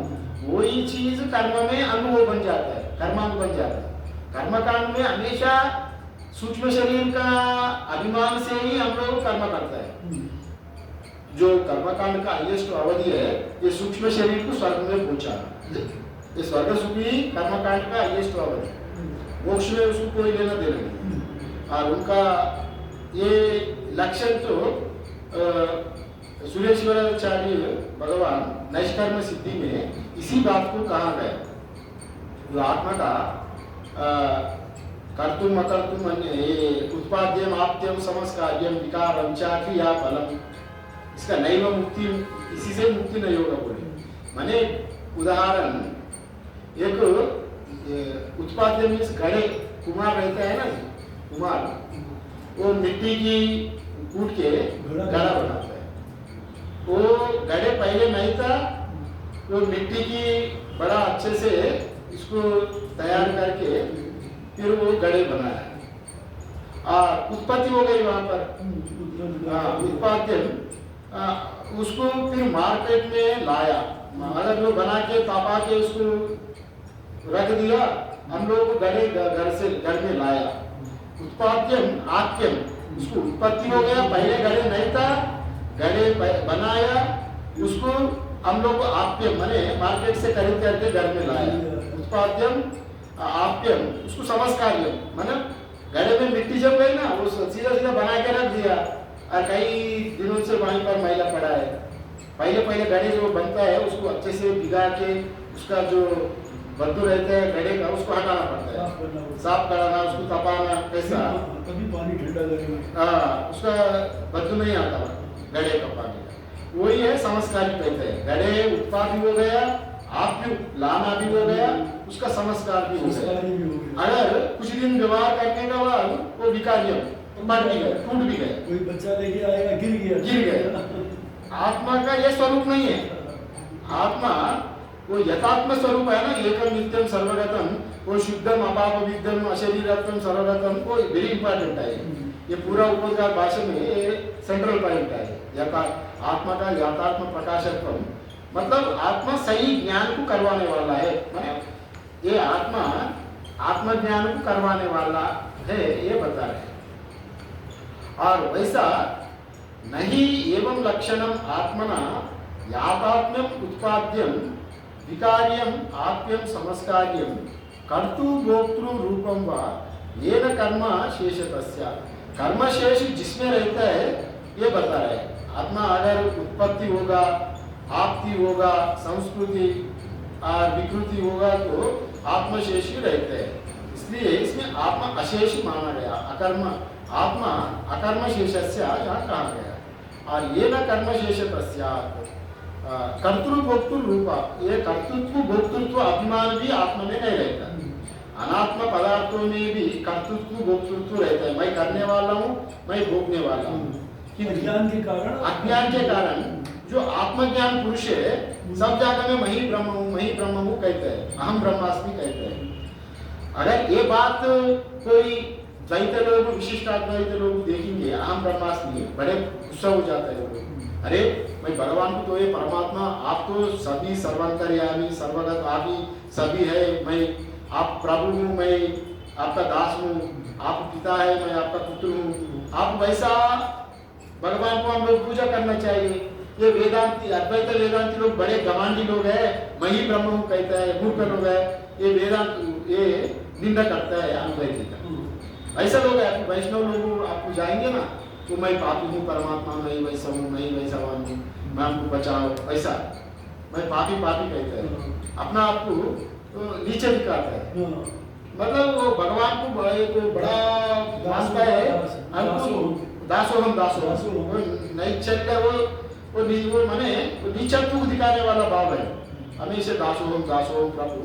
वही चीज कर्म में अनुभव बन जाता है, कर्मांग बन जाता है। कर्मकांड में हमेशा सूक्ष्म शरीर का अभिमान से ही हम लोग कर्म करता है। जो कर्मकांड का हाईएस्ट अवधि है, ये सूक्ष्म शरीर को स्वर्ग में पहुंचाना, ये स्वर्ग सुखी कर्मकांड का हाईएस्ट अवधि, मोक्ष में उसको कोई लेना देना नहीं। और उनका ये लक्षण तो सुरेश्वराचार्य भगवान नैष्कर्म सिद्धि में इसी बात को कहा गया, जो आत्मा का कर्तुम अकर्तुम उत्पाद्यम आप्त्यम समस्कार्यम विकारम च क्रिया फलम, इसका नैव मुक्ति, इसी से मुक्ति नहीं होगा बोले। माने उदाहरण एक उत्पाद्य मीन्स घड़े, कुमार रहता है ना, कुमार वो मिट्टी की कूट के घड़ा बनाता है। वो घड़े पहले नहीं था, वो मिट्टी की बड़ा अच्छे से इसको तैयार करके फिर वो घड़े बनाया, उत्पत्ति हो गई वहां पर। उत्पाद्य उसको फिर मार्केट में लाया, अगर वो बना के तापा के उसको रख दिया, हम लोग घड़े घर में लाया। उत्पाद्यम आप्यम, उसको उत्पत्ति हो गया, पहले घड़े नहीं था, घड़े बनाया, उसको हम लोग आप्यम माने मार्केट से खरीद करके घर में लाया। उत्पाद्यम आप्यम, उसको समस्कार्यम माने घड़े में मिट्टी जम गई ना, वो सीधा सीधा बना के रख दिया और कई दिनों से वहीं पर मैला पड़ा है। पहले घड़े जो बनता है उसको अच्छे से भिगा के उसका जो बद्दू रहते हैं घड़े का, उसको हटाना पड़ता है, साफ करना पड़ता साफ कराना, उसको तपाना, कैसा है। कभी पानी ठंडा करेंगे। उसका बद्दू नहीं आता घड़े का पानी का। वही है संस्कारी कहते हैं। घड़े उत्पाद भी हो गया, आप भी लाना भी हो गया, उसका संस्कार भी हो गया। संस्कारी भी हो गया। अगर कुछ दिन व्यवहार करने के बाद वो विकार्य मर भी गए, टूट भी गए, कोई बच्चा लेके आएगा, गिर गया। आत्मा का ये स्वरूप नहीं है। आत्मा वो यथात्म स्वरूप है ना, एकम नित्यम सर्वगतम, वो शुद्धम अपाप विद्यम अशरीरत्वम सर्वगतम, वो वेरी इंपॉर्टेंट है। ये पूरा उपद्गार भाषा में ये सेंट्रल पॉइंट है। आत्मा का यथात्म प्रकाशत्व, मतलब आत्मा सही ज्ञान को करवाने वाला है। माने ये आत्मा आत्मज्ञान को करवाने वाला है, ये बता रहे हैं। और वैसा नहीं एवं लक्षणम आत्मना यातात्म्यम उत्पाद्यम विकार्यम आप्यम समस्कार्यम कर्तु भोक्तृ रूपम वा येन कर्म शेषतस्य। कर्म शेष जिसमें रहता है ये बता रहे हैं। आत्मा अगर उत्पत्ति होगा, आपत्ति होगा, संस्कृति और विकृति होगा तो आत्मशेष ही रहते हैं। इसलिए इसमें आत्मा अशेष माना गया, अकर्म आत्मा अकर्म शेषस्य यहाँ कहा गया। और ये न कर्म शेष तस्यात् कर्तृ भोक्तृ रूपा, ये कर्तृत्व भोक्तृत्व अभिमान भी आत्मा में नहीं रहता। अनात्म पदार्थों में भी कर्तृत्व भोक्तृत्व रहता है। मैं करने वाला हूँ, मैं भोगने वाला हूँ। अज्ञान के कारण जो आत्मज्ञान पुरुष है सब जगह में मैं ही ब्रह्म हूँ कहते हैं, अहम ब्रह्मास्मि कहते हैं। अगर ये बात कोई द्वैत लोग, विशिष्टाद्वैत लोग देखेंगे अहम ब्रह्मास्मि, बड़े गुस्सा हो जाता है लोग। अरे मैं भगवान को तो ये परमात्मा, आप तो सभी सर्वांतर्यामी सर्वगत, आप ही सभी है, मैं आप प्रभु हूँ, मैं आपका दास हूँ, आप पिता है, मैं आपका पुत्र हूँ। आप वैसा भगवान को हम लोग पूजा करना चाहिए। ये वेदांती अद्वैत वेदांती लोग बड़े घमंडी लोग हैं, मैं ही ब्रह्म हूँ कहता है, मूर्ख लोग है। ये वेदांत ये निंदा करता है अद्वैत का। ऐसा लोग है। वैष्णव लोग आपको जाएंगे ना तो मैं पापी हूँ, परमात्मा मैं वैसा हूँ, मैं वैसा हूँ, मैं हमको बचाओ, ऐसा मैं पापी कहते हैं। अपना आपको तो नीचे दिखाता है। मतलब वो भगवान को बड़ा वास्ता है, हमको दासो नहीं चलता। वो माने नीचत्व दिखाने वाला भाव है। हमेशा दासो प्रभु,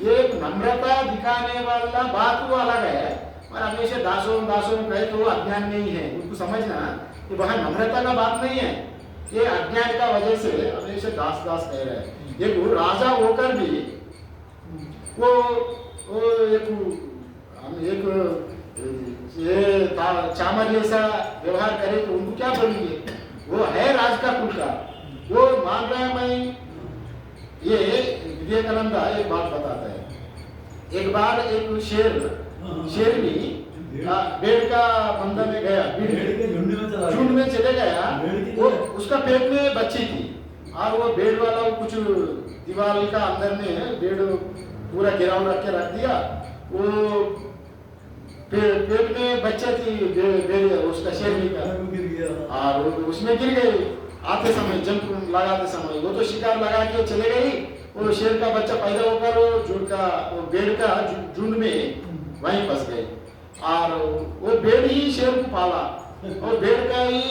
ये नम्रता दिखाने वाला बात वो अलग है। और हमेशा दासो कहे तो वो अज्ञान नहीं है, उनको समझना कि वहाँ नम्रता का बात नहीं है, ये अज्ञान का वजह से हमेशा दास कह रहे हैं। एक राजा होकर भी वो एक ये चामर जैसा व्यवहार करे तो उनको क्या बोलेंगे? वो है राज का कुल का, वो मान रहा है। मैं ये विवेकानंद एक बात बताता है। एक बार एक शेरनी भेड़ का बंधा में गया, झुंड में चले गया। वो उसका पेट में बच्ची थी और वो भेड़ वाला कुछ दीवार का अंदर में भेड़ पूरा घेराव रख के रख दिया। वो पेट में बच्चा थी भेड़ उसका शेरनी का, और उसमें गिर गई। आते समय जंप लगाते समय वो तो शिकार लगा के चले गई। वो शेर का बच्चा पैदा होकर वो भेड़ का झुंड में वहीं फंस गए। और वो भेड़ ही शेर को पाला और भेड़ का ही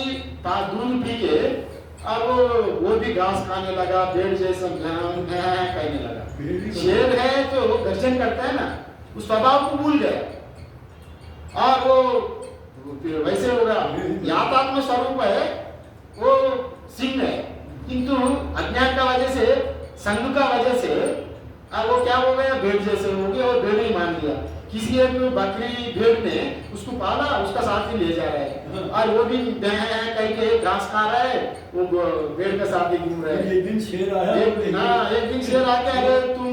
दूध पी के और वो भी घास खाने लगा, भेड़ जैसा कहने लगा। शेर है तो गर्जन करता है ना, उस स्वभाव को भूल गया और वो वैसे होगा। यातात्म स्वरूप है, वो सिंह है, किंतु अज्ञान का वजह से, संग का वजह से वो क्या हो गया, भेड़ जैसे हो गया और भेड़ ही मान लिया। किसी एक बकरी भेड़ ने उसको पाला, उसका साथ ही ले जा रहा है और वो भी कहीं के घास खा रहा है, वो भेड़ का साथ ही घूम रहा है। एक दिन शेर आया, एक दिन शेर आके, अरे तुम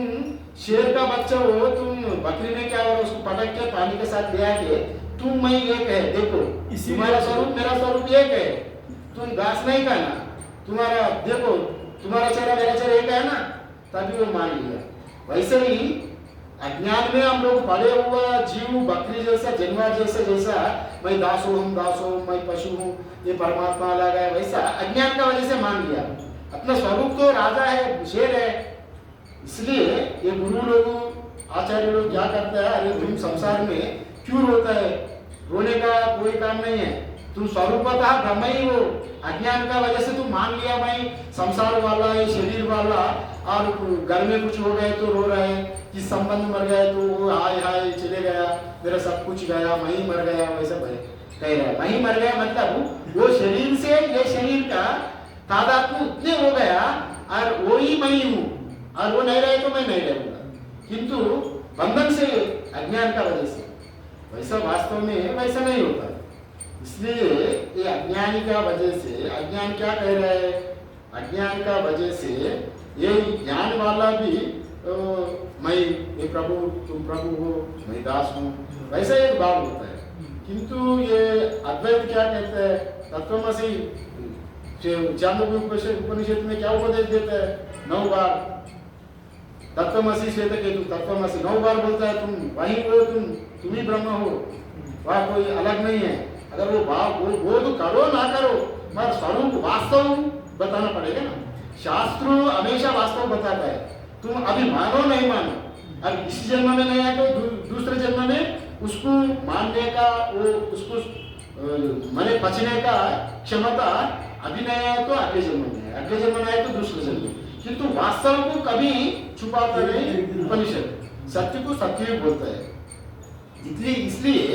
शेर का बच्चा हो, तुम बकरी ने क्या हो, उसको पटक के पानी के साथ ले आके तुम मैं एक है, देखो तुम्हारा स्वरूप मेरा स्वरूप एक है, तुम घास नहीं खाना, तुम्हारा देखो तुम्हारा चेहरा मेरा चेहरा एक है ना, तभी वो मान लिया। वैसे ही अज्ञान में हम लोग पड़े हुआ जीव बकरी जैसा जानवर जैसा मैं दास हूँ मैं पशु हूँ, ये परमात्मा अलग है, वैसा अज्ञान का वजह से मान लिया। अपना स्वरूप तो राजा है, शेर है। इसलिए ये गुरु लोग आचार्य लोग क्या करते हैं, अरे तुम संसार में क्यों रोता है, रोने का कोई काम नहीं है, तुम स्वरूपतः ब्रह्म ही हो, अज्ञान का वजह से तुम मान लिया भाई संसार वाला है, शरीर वाला, और घर में कुछ हो गए तो रो रहे हैं, किस संबंध मर गए तो वो हाय हाय चले गया, मेरा सब कुछ गया, मैं ही मर गया, वैसा कह रहा है। मैं ही मर गया मतलब वो शरीर से ये शरीर का तादात्म्य उतने हो गया और वो ही मैं ही हूँ, और वो नहीं रहे तो मैं नहीं रहूंगा, किंतु बंधन से, अज्ञान का वजह से। वैसा वास्तव में वैसा नहीं होता। इसलिए ये अज्ञानी का वजह से, अज्ञान क्या कह रहा है, अज्ञान का वजह से ये ज्ञान वाला भी मैं ये प्रभु, तुम प्रभु हो, मैं दास हूँ, वैसा एक भाव होता है। किंतु ये अद्वैत क्या कहते हैं, तत्वमसि चांदोग्य उपनिषद में क्या उपदेश देता है, 9 बार तत्वमसि श्वेतकेतु, तत्वमसि 9 बार बोलता है, तुम वही हो, तुम ही ब्रह्म हो, वह कोई अलग नहीं है। अगर वो भाव वो तो करो ना करो, पर स्वरूप वास्तव बताना पड़ेगा ना। शास्त्र हमेशा वास्तव बताता है, तुम अभी मानो नहीं मानो, अब इस जन्म में नहीं है तो दूसरे जन्म में उसको मानने का, वो उसको माने पचने का क्षमता अभी नहीं है तो अगले जन्म में है, अगले जन्म में है तो दूसरे जन्म में, किंतु वास्तव को कभी छुपाता नहीं उपनिषद, सत्य को सत्य ही बोलता है। इसलिए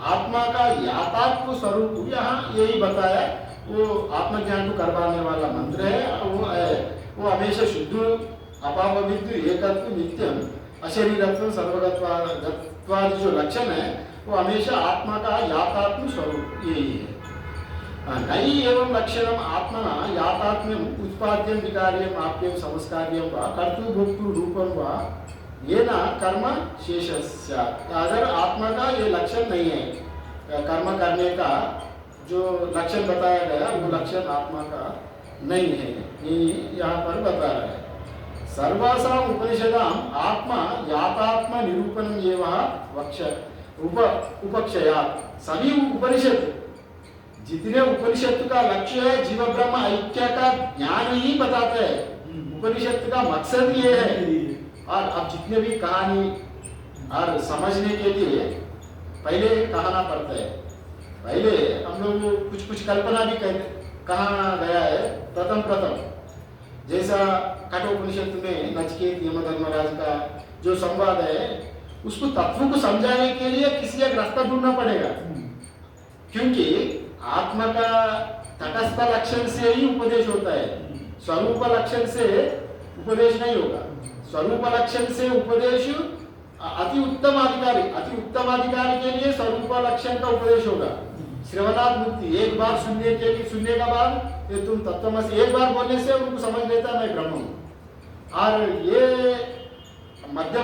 आत्मा का याथात्म स्वरूप यहाँ यही बताया, वो आत्मज्ञान को करवाने वाला मंत्र है। वो हमेशा शुद्ध अपापविद्ध एकत्व नित्यम अशरीरत्व सर्वगत्वादि जो लक्षण है वो हमेशा आत्मा का याथात्म स्वरूप यही है। नई एवं लक्षणम आत्मना याथात्म्यम उत्पाद्यम विकार्यम आप्यम संस्कार्यम वा कर्तृभोक्तृ रूपम वा ये ना कर्म शेषस्य। अगर आत्मा का ये लक्षण नहीं है, कर्म करने का जो लक्षण बताया गया वो लक्षण आत्मा का नहीं है, ये यहाँ पर बता रहा है। सर्वासाम उपनिषदाम आत्मा याथात्म निरूपणम एवं उपक्षयात्। सभी उपनिषद, जितने उपनिषद का लक्ष्य है जीव ब्रह्म ऐक्य का ज्ञान ही बताता है, उपनिषद का मकसद ये है। और अब जितने भी कहानी और समझने के लिए पहले कहना पड़ता है, पहले हम लोग कुछ कल्पना भी कहा गया है। प्रथम जैसा कठोपनिषद में नचिकेत यमधर्मराज का जो संवाद है, उसको तत्व को समझाने के लिए किसी एक रास्ता ढूंढना पड़ेगा, क्योंकि आत्मा का तटस्थ लक्षण से ही उपदेश होता है, स्वरूप लक्षण से उपदेश नहीं होगा। स्वरूप लक्षण से उपदेश अति उत्तम अधिकारी के लिए स्वरूप लक्षण का उपदेश होगा। श्रवणात् मुक्ति, एक बार सुनने का बाद ये तुम तत्वमसि, एक बार बोलने से उनको समझ लेता मैं ब्रह्म हूँ। और ये मंद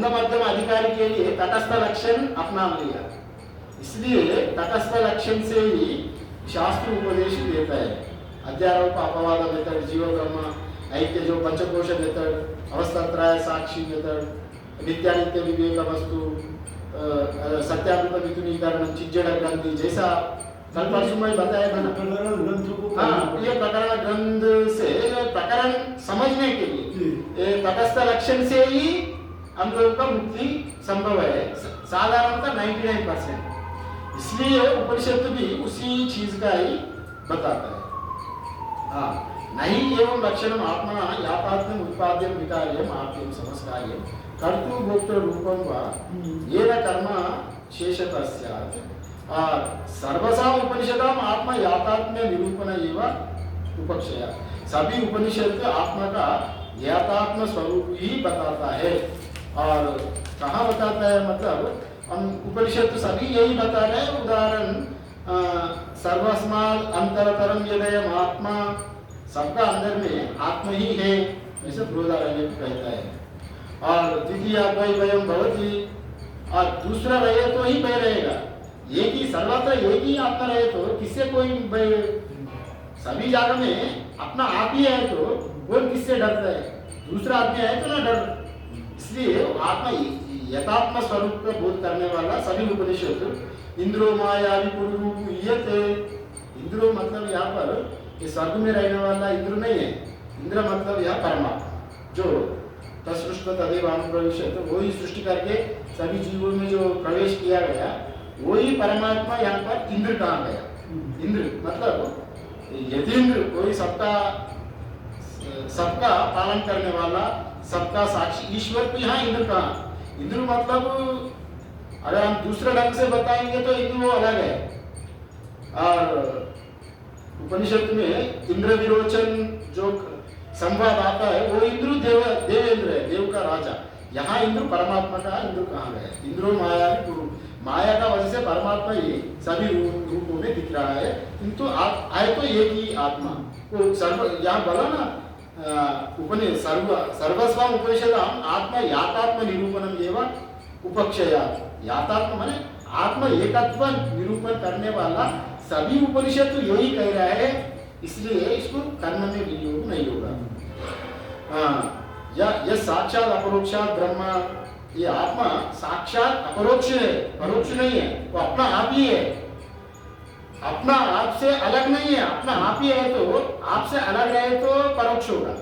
मध्यम अधिकारी के लिए तटस्थ लक्षण अपना लिया, इसलिए तटस्थ लक्षण से ही शास्त्र उपदेश देता है। अध्यारोप अपवाद मेथड, जीव ब्रह्म ऐक्य जो पंचकोश मेथड, अवस्थात्रय साक्षी मेथड, नित्यानित्य विवेक वस्तु, सत्यारूप मिथुनीकरण, चिज्जड़ ग्रंथि, जैसा कल परसों में बताया था ना। हाँ, ये प्रकरण ग्रंथ से प्रकरण समझने के लिए तटस्थ लक्षण से ही हम लोग का मुक्ति संभव है, साधारणतः 99%। इसलिए उपनिषद भी उसी चीज का ही बताता है। हाँ, नहीं एवं लक्षणम आत्मा याथात्म्यम उत्पाद्यम विकार्यम आप्यम संस्कार्यम कर्तृभोक्तृ रूपम वा येन कर्म शेषतः स्यात्। और सर्वसाम उपनिषदाम आत्मा याथात्म्य निरूपण एवं उपक्षया। सभी उपनिषद आत्मा का याथात्म स्वरूप ही बताता है। और कहाँ बताता है, मतलब हम उपनिषद सभी यही बता रहे हैं। उदाहरण, सर्वस्मात् अंतरतरम यदयम् आत्मा, सबका अंदर में आत्मा ही है, ऐसे बृहदारण्यक कहता है। और द्वितीय द्वयम् भवति, और दूसरा रहे तो ही भय रहेगा, एक ही सर्वत्र एक ही आत्मा रहे तो किससे कोई भय, सभी जगह में अपना आप ही है तो कौन किससे डरता है, दूसरा आदमी है तो ना डर। इसलिए आत्मा यथात्म स्वरूप का बोध करने वाला सभी उपनिषद इंद्रो मायावी पुरुरूप ईयते। इंद्रो मतलब यहाँ पर ये स्वर्ग में रहने वाला इंद्र नहीं है, इंद्र मतलब यह परमात्मा जो तत्सृष्ट तदेव अनुप्रविशत्, वही सृष्टि करके सभी जीवों में जो प्रवेश किया गया वही परमात्मा यहाँ पर इंद्र कहा गया। इंद्र मतलब यतीन्द्र, कोई सबका पालन करने वाला, सबका साक्षी ईश्वर को यहाँ इंद्र कहा। इंद्र मतलब अगर हम दूसरे ढंग से बताएंगे तो इंद्र वो अलग है। और उपनिषद में इंद्र विरोचन जो संवाद आता है वो इंद्र देवेंद्र है, देव का राजा। यहाँ इंद्र परमात्मा का इंद्र कहा गया। इंद्रो माया गुरु, माया का वजह से परमात्मा ही सभी रूपों में दिख रहा है, किंतु आए तो एक ही आत्मा। वो सर्व यहाँ बोला ना सर्वस्वम उपनिषदाम आत्मा यातात्म निरूपणम एवं उपक्षया। यातात्म माने आत्मा एकत्व निरूपण करने वाला सभी उपनिषद तो यही कह रहा है, इसलिए इसको कर्म में विनियोग नहीं होगा। यह साक्षात अपरोक्षात ब्रह्मा, ये आत्मा साक्षात अपरोक्ष है, परोक्ष नहीं है, वो अपना आप ही है, अपना आप से अलग नहीं है। अपना आप ही है तो आपसे अलग रहे तो परोक्ष होगा,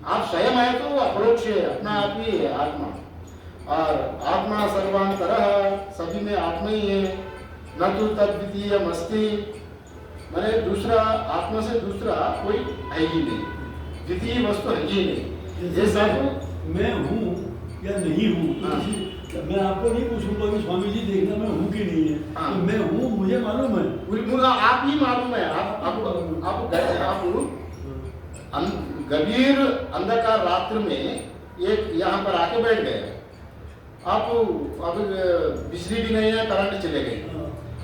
आप स्वयं है तो वो अपरोक्ष है, अपना आप ही है आत्मा। और आत्मा सर्वांतरः, सभी में आत्मा ही है। न तो तद्वितीय मस्ती, मैंने दूसरा आत्मा से दूसरा कोई है ही नहीं, द्वितीय वस्तु है ही नहीं। ये सब मैं हूँ या नहीं हूँ, मैं आपको नहीं पूछूंगा कि स्वामी जी देखना मैं हूँ कि नहीं है। तो मैं हूँ, मुझे मालूम है, आप ही मालूम है। आप गंभीर अंधकार रात्र में एक यहाँ पर आके बैठ गए, आप अब बिजली भी नहीं है, करंट चले गए,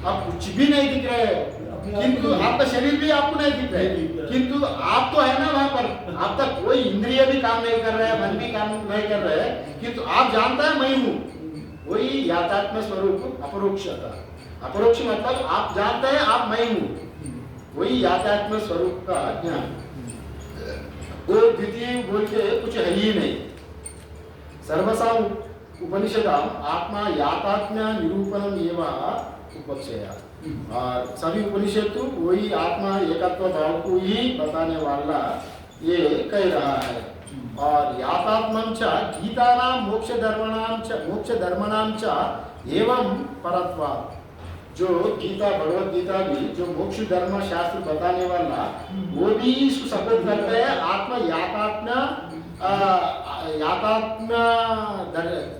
आप कुछ भी नहीं दिख रहे हैं, किंतु आपका शरीर भी आपको नहीं दिख रहा है, किंतु आप तो है ना वहां पर। आप तक कोई इंद्रिय भी काम नहीं कर रहा है, मन भी काम नहीं कर रहा है, किंतु आप जानता है मैं हूँ। वही यातात्म स्वरूप अपरोक्षता। अपरोक्ष मतलब आप जानते हैं आप मैं हूँ, वही यातात्म स्वरूप का ज्ञान। वो द्वितीय बोल के कुछ है ही नहीं। सर्वसा उपनिषदाम आत्मा यातात्म्य निरूपणम एवं उपक्षया। और सभी उपनिषद तो वही आत्मा एकत्व भाव को ही बताने वाला ये कह रहा है। और यातात्मं च गीतानाम मोक्ष धर्मणाम च एवं परत्वात्, जो गीता भगवत गीता भी जो मोक्ष धर्म शास्त्र बताने वाला वो भी इसको सपोर्ट करता है। आत्मा यातात्म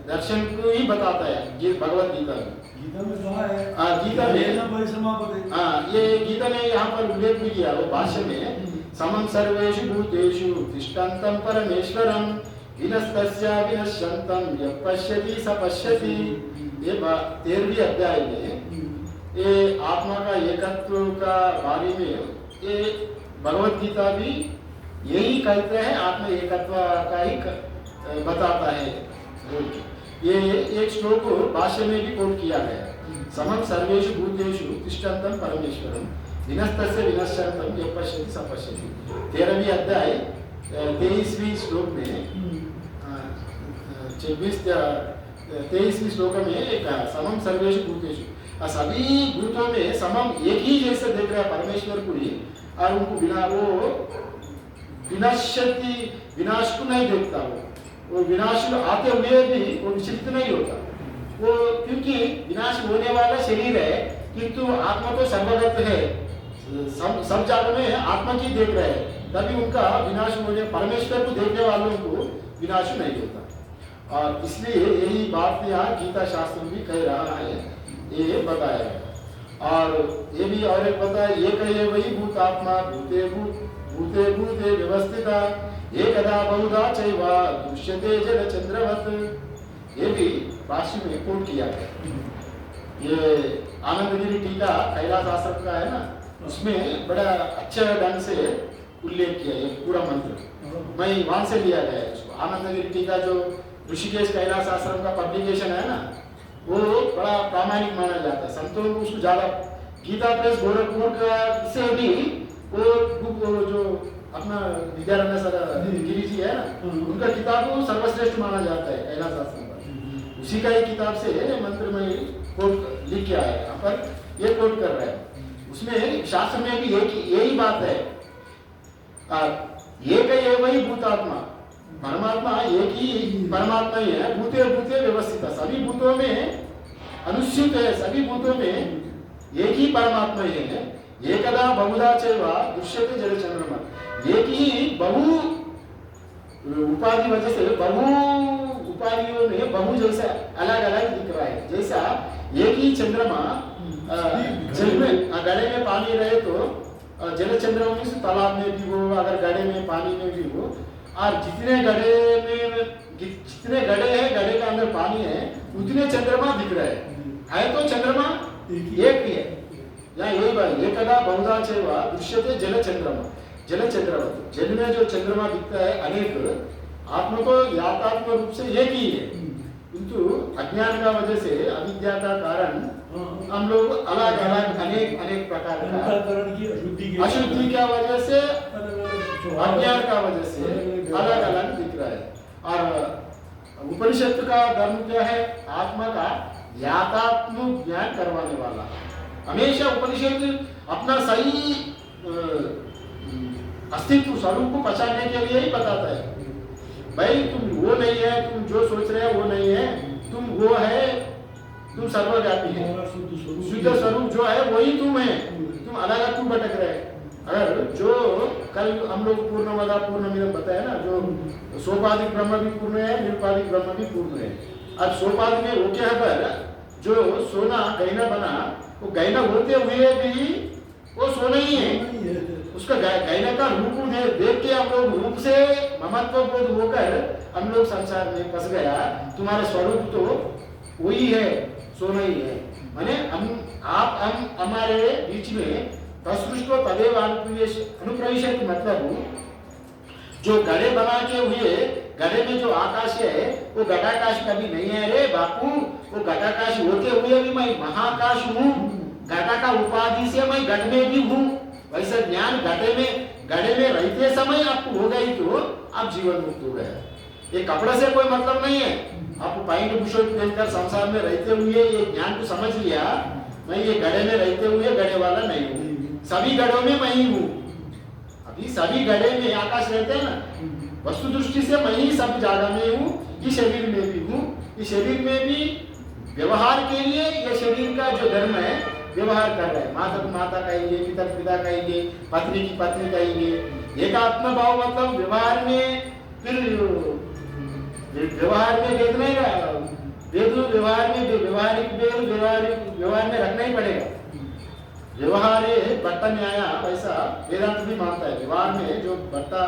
दर्शन को ही बताता है भगवत गीता में। गीता में कहा है, गीता में ये गीता ने यहाँ पर उल्लेख भी किया वो भाष्य में, समं सर्वेषु भूतेषु तिष्ठन्तं परमेश्वरं विनस्तस्य विनश्यन्तं यः पश्यति स पश्यति। ये 13वीं अध्याय में ये आत्मा का एकत्व का बारे में ये भगवत गीता भी यही कहते हैं, आत्मा एकत्व का ही बताता है। ये एक श्लोक भाष्य में भी कोट किया गया, समं सर्वेषु भूतेषु तिष्ठन्तं परमेश्वरं विनस्तस्य विनश्यन्तं यः पश्यति स पश्यति। 13वीं अध्याय 23वीं श्लोक में 23वीं श्लोक में एक समम सर्वेषु भूतेषु, सभी भूतों में समम एक ही जैसे देख रहा है परमेश्वर को ही, और उनको बिना वो विनाशति विनाश को नहीं देखता। वो विनाश आते हुए भी वो विचलित नहीं होता वो, क्योंकि विनाश होने वाला शरीर है, किंतु आत्मा तो सर्वगत है, सब जगह में आत्मा की देख रहे हैं, तभी उनका विनाश होने, परमेश्वर को देखने वालों को विनाश नहीं होता। और इसलिए यही बात यहाँ गीता शास्त्र भी कह रहा है, ये बताया है। और ये भी और एक बताया, ये कहे वही भूतात्मा भूते भूते व्यवस्थिता एकदा बहुधा चैवा दृश्यते जल चंद्रवत। ये भी भाष्य में कोट किया है। ये आनंदगिरी टीका कैलाश आश्रम का है ना, उसमें बड़ा अच्छा ढंग से उल्लेख किया ये पूरा मंत्र, मैं वहां से लिया गया है इसको। आनंदगिरी टीका जो ऋषिकेश कैलाश आश्रम का पब्लिकेशन है ना, वो बड़ा प्रामाणिक माना जाता है, संतों को उसको ज्यादा। गीता प्रेस गोरखपुर का से भी वो जो अपना विद्यारण्य सर गिरी जी है ना, उनका किताब को सर्वश्रेष्ठ माना जाता है कैलाश आश्रम का। उसी का ही किताब से मंत्र में कोट लिख के आया, यहाँ पर ये कोट कर रहा है। उसमें शास्त्र में भी यही बात है, एक है वही भूतात्मा, परमात्मा एक ही परमात्मा ही है। भूते भूते व्यवस्थित, सभी भूतों में अनुस्यूत है, सभी भूतों में एक ही परमात्मा ही है। एकदा बहुधा चैव दृश्यते जलचंद्रमा, एक ही बहु उपाधि वजह से बहु उपाधियों में बहु जैसा अलग अलग दिख रहा है। जैसा एक ही चंद्रमा जल में गड़े में पानी रहे तो जल चंद्रमा में तालाब में भी हो, अगर गड़े में पानी में भी हो, और जितने गड़े हैं, गड़े का अंदर पानी है, उतने चंद्रमा दिख रहे है तो चंद्रमा एक ही है। यहाँ यही बात, एकदा बहुधा चैव दृश्यते जल चंद्रमा, जल चंद्रमा, जल में जो चंद्रमा दिखता है अनेक, आत्मा तो यातात्म रूप से एक ही है, किंतु अज्ञान का वजह से, अविद्या का कारण हम लोग अलग अलग अनेक प्रकार का अशुद्धि का वजह से, अज्ञान का वजह से अलग अलग दिख रहा है। और उपनिषद का धर्म क्या है? आत्मा का यातात्म ज्ञान करवाने वाला। हमेशा उपनिषद अपना सही अस्तित्व स्वरूप को पहचानने के लिए ही बताता है। भाई तुम वो नहीं है, तुम जो सोच रहे हो वो नहीं है, तुम वो है, तुम सर्वव्यापी है, शुद्ध स्वरूप जो है वही तुम है, तुम अलग अलग क्यों भटक रहे हैं? अगर जो कल हम लोग पूर्णमदा पूर्णमिदं बताया ना, जो सोपाधिक ब्रह्म भी पूर्ण है, निरुपाधिक ब्रह्म भी पूर्ण है। अब सोपाधिक में रोके पर जो सोना गहना बना, वो गहना होते हुए भी वो सोना ही है। उसका गहना का रूप देख के हम लोग रूप से ममत्व बोध होकर हम लोग संसार में फंस गया। तुम्हारा स्वरूप तो वही है, सोना ही है। माने हम हमारे बीच में तत्सृष्टो तदेव अनुप्रविशत, मतलब जो गड़े बना के हुए, गड़े में जो आकाश है वो घटाकाश कभी नहीं है रे बापू। वो घटाकाश होते हुए भी मैं महाकाश हूँ, घटा का उपाधि से मैं घट में भी हूँ। वैसे ज्ञान गड़े में रहते समय आपको हो गई तो आप जीवन मुक्त हो गया। ये कपड़े से कोई मतलब नहीं है। आपको पैंट बुशर्ट पहनकर संसार में रहते हुए ये ज्ञान को समझ लिया, मैं ये गड़े में रहते हुए गड़े वाला नहीं हूँ, सभी गड़ों में मैं ही हूँ। अभी सभी गड़े में आकाश रहते हैं ना, वस्तु दृष्टि से मैं ही सब जगह में हूँ, इस शरीर में भी हूँ। इस शरीर में भी व्यवहार के लिए ये शरीर का जो धर्म है व्यवहार कर रहा है। माता को माता कहेंगे, पिता को पिता कहेंगे, पत्नी की पत्नी कहेंगे। एक आत्मभाव मतलब व्यवहार में, फिर व्यवहार में वेद नहीं रहा, वेद व्यवहार में व्यवहारिक वेद व्यवहार में रखना ही पड़ेगा। व्यवहार भट्टा न्याय वैसा वेदांत भी मानता है। व्यवहार में जो भट्टा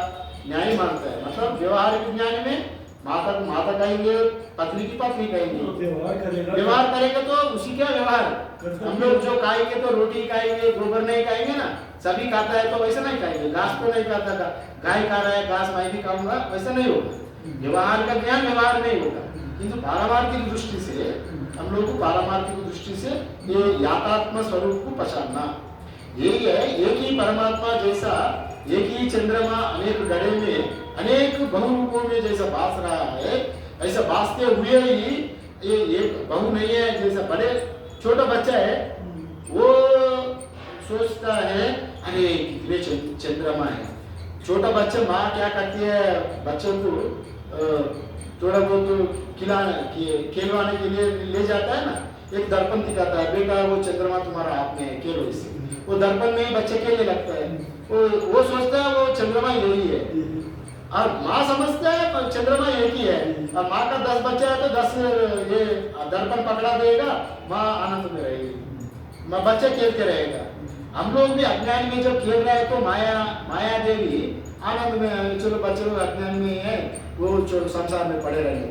न्याय मानता है, मतलब व्यवहारिक ज्ञान में माता को माता कहेंगे, पत्नी की पत्नी कहेंगे। व्यवहार करेगा तो उसी का व्यवहार। हम लोग जो खाएंगे तो रोटी खाएंगे, गोबर नहीं खाएंगे ना, सभी खाता है तो वैसा नहीं खाएंगे। घास तो नहीं खाता था, गाय खा रहा है घास मैं भी खाऊंगा, वैसा नहीं होगा। व्यवहार का ज्ञान व्यवहार नहीं होगा, किंतु पारमार्थिक दृष्टि से हम लोग को पारमार्थिक दृष्टि से ये यातात्म स्वरूप को पहचानना यही है। एक ही परमात्मा जैसा, एक ही चंद्रमा अनेक गड़े में अनेक बहुरूपों में जैसा भास रहा है, ऐसा भासते हुए ही ये एक बहु नहीं है। जैसा बड़े छोटा बच्चा है वो सोचता है अरे कितने चंद्रमा है। छोटा बच्चा माँ क्या करती है, बच्चों को थोड़ा बहुत खेलवाने के लिए ले जाता है ना, एक दर्पण दिखाता है, बेटा वो चंद्रमा तुम्हारा हाथ में है, खेलो इससे। वो दर्पण में ही बच्चे खेलने लगता है। वो सोचता है वो चंद्रमा यही है, और माँ समझता है चंद्रमा एक ही है। और माँ का 10 बच्चा है तो 10 ये दर्पण पकड़ा देगा, माँ आनंद में रहेगी, बच्चा खेलते रहेगा। हम लोग भी अज्ञान में जब खेल रहे हैं तो माया देवी आनंद में, चलो बच्चे लोग अज्ञान में है, वो संसार में पड़े रहेंगे।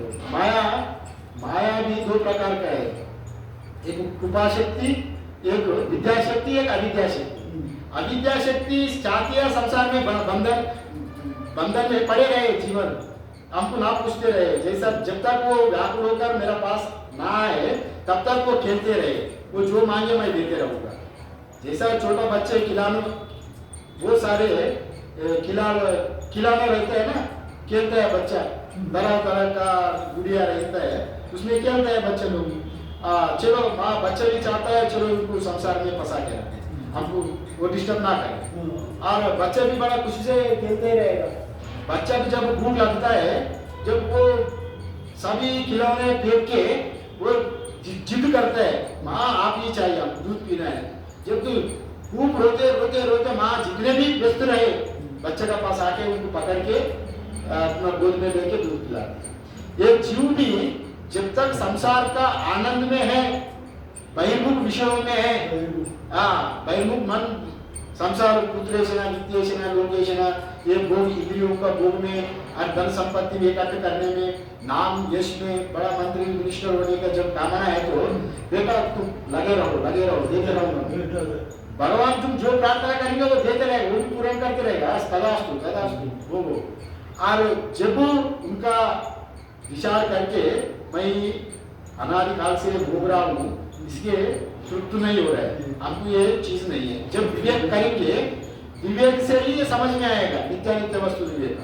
माया भी 2 प्रकार का है, एक उपाशक्ति, एक विद्याशक्ति, एक अविद्याशक्ति। अविद्याशक्ति चाहती है संसार में बंधन में पड़े रहे जीवन, हमको ना पूछते रहे। जैसा जब तक वो व्याकुल होकर मेरा पास ना आए तब तक वो खेलते रहे, वो जो मांगे मैं देते रहूंगा। जैसा छोटा बच्चे खिलाने, वो सारे खिलाने रहते हैं ना, खेलता है बच्चा, तरह का गुड़िया रहता है, उसमें खेलता है बच्चे लोग। चलो माँ बच्चा भी चाहता है चलो उनको संसार में फंसा के रखें, हमको वो डिस्टर्ब ना करें, और बच्चा भी बड़ा खुशी से खेलते ही रहेगा। बच्चा को जब भूख लगता है, जब वो सभी खिलौने फेंक के वो जिद करता है, माँ आप ये चाहिए, आपको दूध पीना है। जब तू खूब रोते रोते रोते माँ जितने भी व्यस्त रहे, बच्चे का पास आके उनको पकड़ के अपना गोद में लेके दूध पिलाते। एक जीव भी जब तक संसार का आनंद में है, बहिर्मुख विषयों में है, बहिर्मुख मन संसार पुत्रेशना वित्तेशना लोकेशना, ये भोग इंद्रियों का भोग में और धन संपत्ति में इकट्ठे करने में, नाम यश में, बड़ा मंत्री मिनिस्टर होने का जब कामना है, तो बेटा तुम लगे रहो देते रहो। भगवान तुम जो प्रार्थना करेंगे वो देते रहेगा, वो भी पूर्ण करते रहेगा। तदास्तु वो। और जब उनका विचार करके मैं अनादिकाल से भोग रहा हूँ, इसके तृप्त नहीं हो रहा है, हमको ये चीज नहीं है। जब विवेक करेंगे, विवेक से ही ये समझ में आएगा नित्यानित्य वस्तु विवेक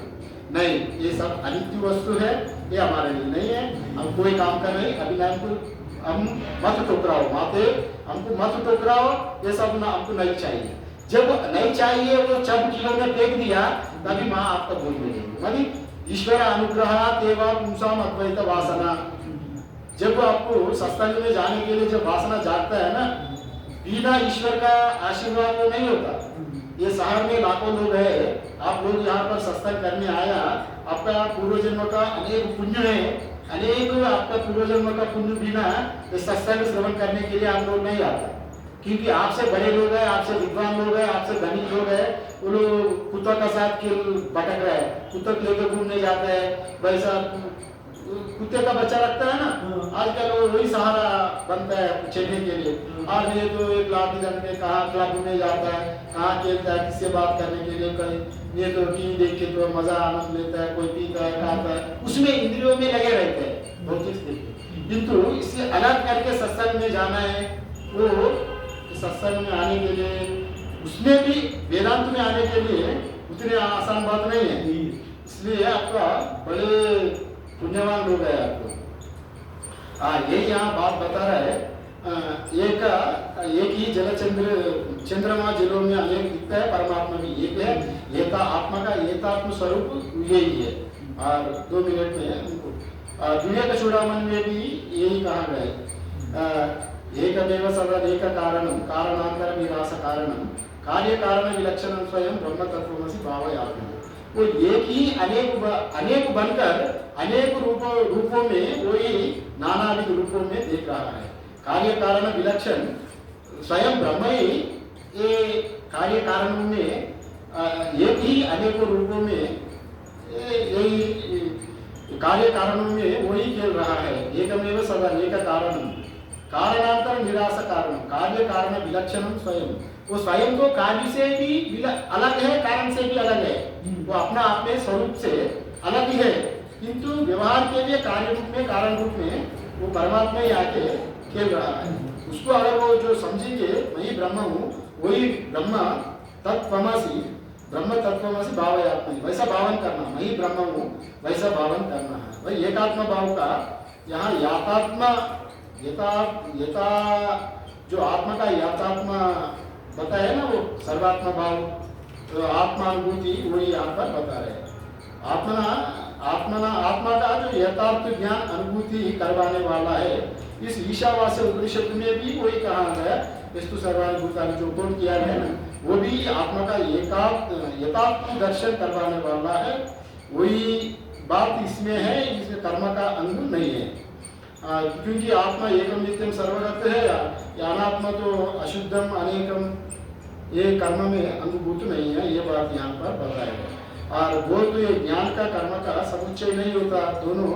नहीं, ये सब अनित्य वस्तु है, ये हमारे लिए नहीं है, हम कोई काम कर नहीं। अभी हम मत टोकराओ माते, हमको मत टोकराओ, ये सब ना हमको नहीं चाहिए। जब नहीं चाहिए वो जब किलो में फेंक दिया, तभी माँ आपका भूल मिलेगी। मतलब ईश्वर अनुग्रह तेवा पुंसाम अद्वैत वासना। जब आपको सत्संग में जाने के लिए जब वासना जागता है ना, बिना ईश्वर का आशीर्वाद वो नहीं होता। ये शहर में लाखों लोग हैं, आप लोग यहाँ पर सत्संग करने आया, आपका पूर्व जन्म का अनेक पुण्य है, अनेक आपका पूर्व जन्म का पुण्य बिना इस सत्संग श्रवण करने के लिए आप लोग नहीं आते, क्योंकि आपसे बड़े लोग हैं, आपसे विद्वान लोग हैं, आपसे धनी लोग हैं, वो लोग कुत्तों का साथ खेल भटक रहे हैं, कुत्तों लेकर घूमने जाते हैं, वैसा कुत्ते का बच्चा रखता है ना, आजकल वही सहारा बनता है खेलने के लिए। और ये तो एक लाठी रखने कहाँ क्लब में जाता है, कहाँ खेलता है, किससे बात करने के लिए, कहीं ये तो टीवी देख के तो मजा आनंद लेता है, कोई पीता है खाता है, उसमें इंद्रियों में लगे रहते हैं भौतिक स्थिति। किंतु इससे अलग करके सत्संग में जाना है, वो सत्संग में आने के लिए, उसमें भी वेदांत में आने के लिए उतने आसान बात नहीं है। इसलिए आपका बड़े पुण्यवान लोग है आपको। यही यहाँ बात बता रहा है, एक ही चंद्रमा जलों में अनेक दिखता है, परमात्मा भी एक है, येता आत्मा का येतात्म स्वरूप यही है। और 2 मिनट में उनको विवेक चूड़ामणि में भी यही कहा गया है, एकमेव सर्वदेक कारणम कारणांतर निराश कारणम कार्य कारण विलक्षण स्वयं ब्रह्म तत्वमसि भावयामि। वो एक ही अनेक बनकर अनेक रूपों में वही नानाविध रूपों में देख रहा है। कार्य कारण विलक्षण स्वयं ब्रह्म ही ये कार्य कारणों में एक ही अनेकों रूपों में यही कार्य कारणों में वही खेल रहा है। एकमेव सदा एक कारणम कारणांतर निराश कारण कार्य कारण विलक्षणम स्वयं, वो स्वयं तो कार्य से भी अलग है, कारण से भी अलग है, वो अपना अपने स्वरूप से अलग ही है, किंतु व्यवहार के लिए कार्य रूप में कारण रूप में वो परमात्मा ही आके खेल रहा है। उसको अगर वो जो समझेंगे मैं ही ब्रह्म हूँ, वही ब्रह्म तत्वमसि भावयात्मनि, वैसा भावन करना, मैं ही ब्रह्म हूँ वैसा भावन करना है। भाई एकात्म भाव का यहाँ यथा जो आत्मा का यातात्मा बताया ना, वो सर्वात्मा भाव, तो आत्मानुभूति वही यहाँ पर बता रहे हैं। आत्मा का जो यथार्थ ज्ञान अनुभूति करवाने वाला है। इस ईशावास्य उपनिषद में भी वही कहा है, स्तु सर्वानुभूतानि जो बोल किया है ना, वो भी आत्मा का यथार्थ दर्शन करवाने वाला है। वही बात इसमें है, इसमें कर्म का अंग नहीं है, क्योंकि आत्मा एकम नित्यम सर्वगत है, अनात्मा तो अशुद्धम अनेकम, ये कर्म में अनुभूत नहीं है, ये बात यहाँ पर बताएगा। और वो तो ये ज्ञान का कर्म का समुच्चय नहीं होता, दोनों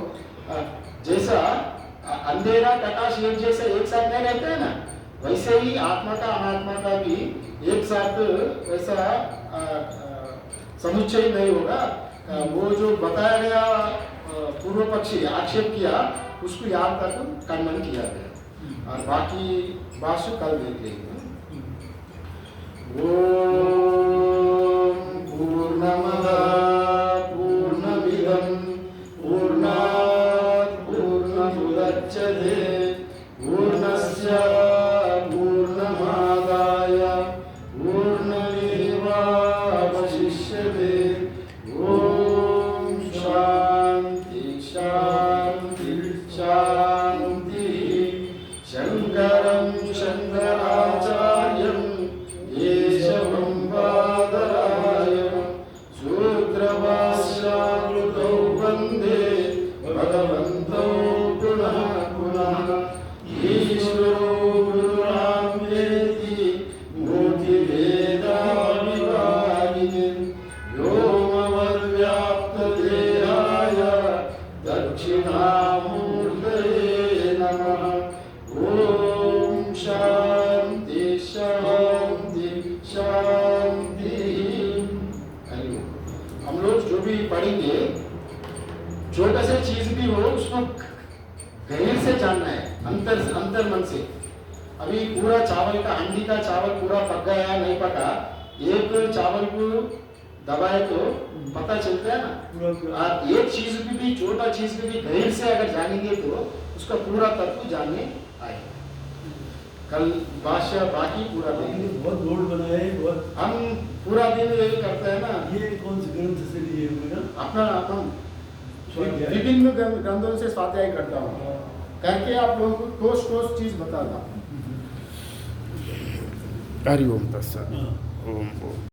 जैसा अंधेरा प्रकाश एक जैसे एक साथ नहीं रहते हैं ना, वैसे ही आत्मा का अनात्मा का भी एक साथ वैसा समुच्चय नहीं होगा। वो जो बताया गया पूर्व पक्षी आक्षेप किया, उसको यहाँ तक खंडन किया गया, और बाकी भाष्य कल देखेंगे। ओम पूर्णमद पूर्णमिदं पूर्णात् पूर्णमुदच्यते पूर्णस्य पूर्णमादाय पूर्णमेवावशिष्यते। ओम जानना है अंतर मन से। अभी पूरा चावल का हंडी का चावल पूरा पक गया या नहीं पका, एक चावल को दबाए तो पता चलता है ना। आप एक चीज भी छोटा चीज भी गहर से अगर जानेंगे तो उसका पूरा तत्व जानने आएगा। कल बादशाह बाकी पूरा देंगे। बहुत लोड बनाए, बहुत हम पूरा दिन यही करते हैं ना। ये कौन से ग्रंथ से लिए हुए ना? अपना विभिन्न ग्रंथों से स्वाध्याय करता हूँ, करके आप लोगों को ठोस ठोस चीज बताता हूँ। हरि ओम तत्सत। ओम ओम।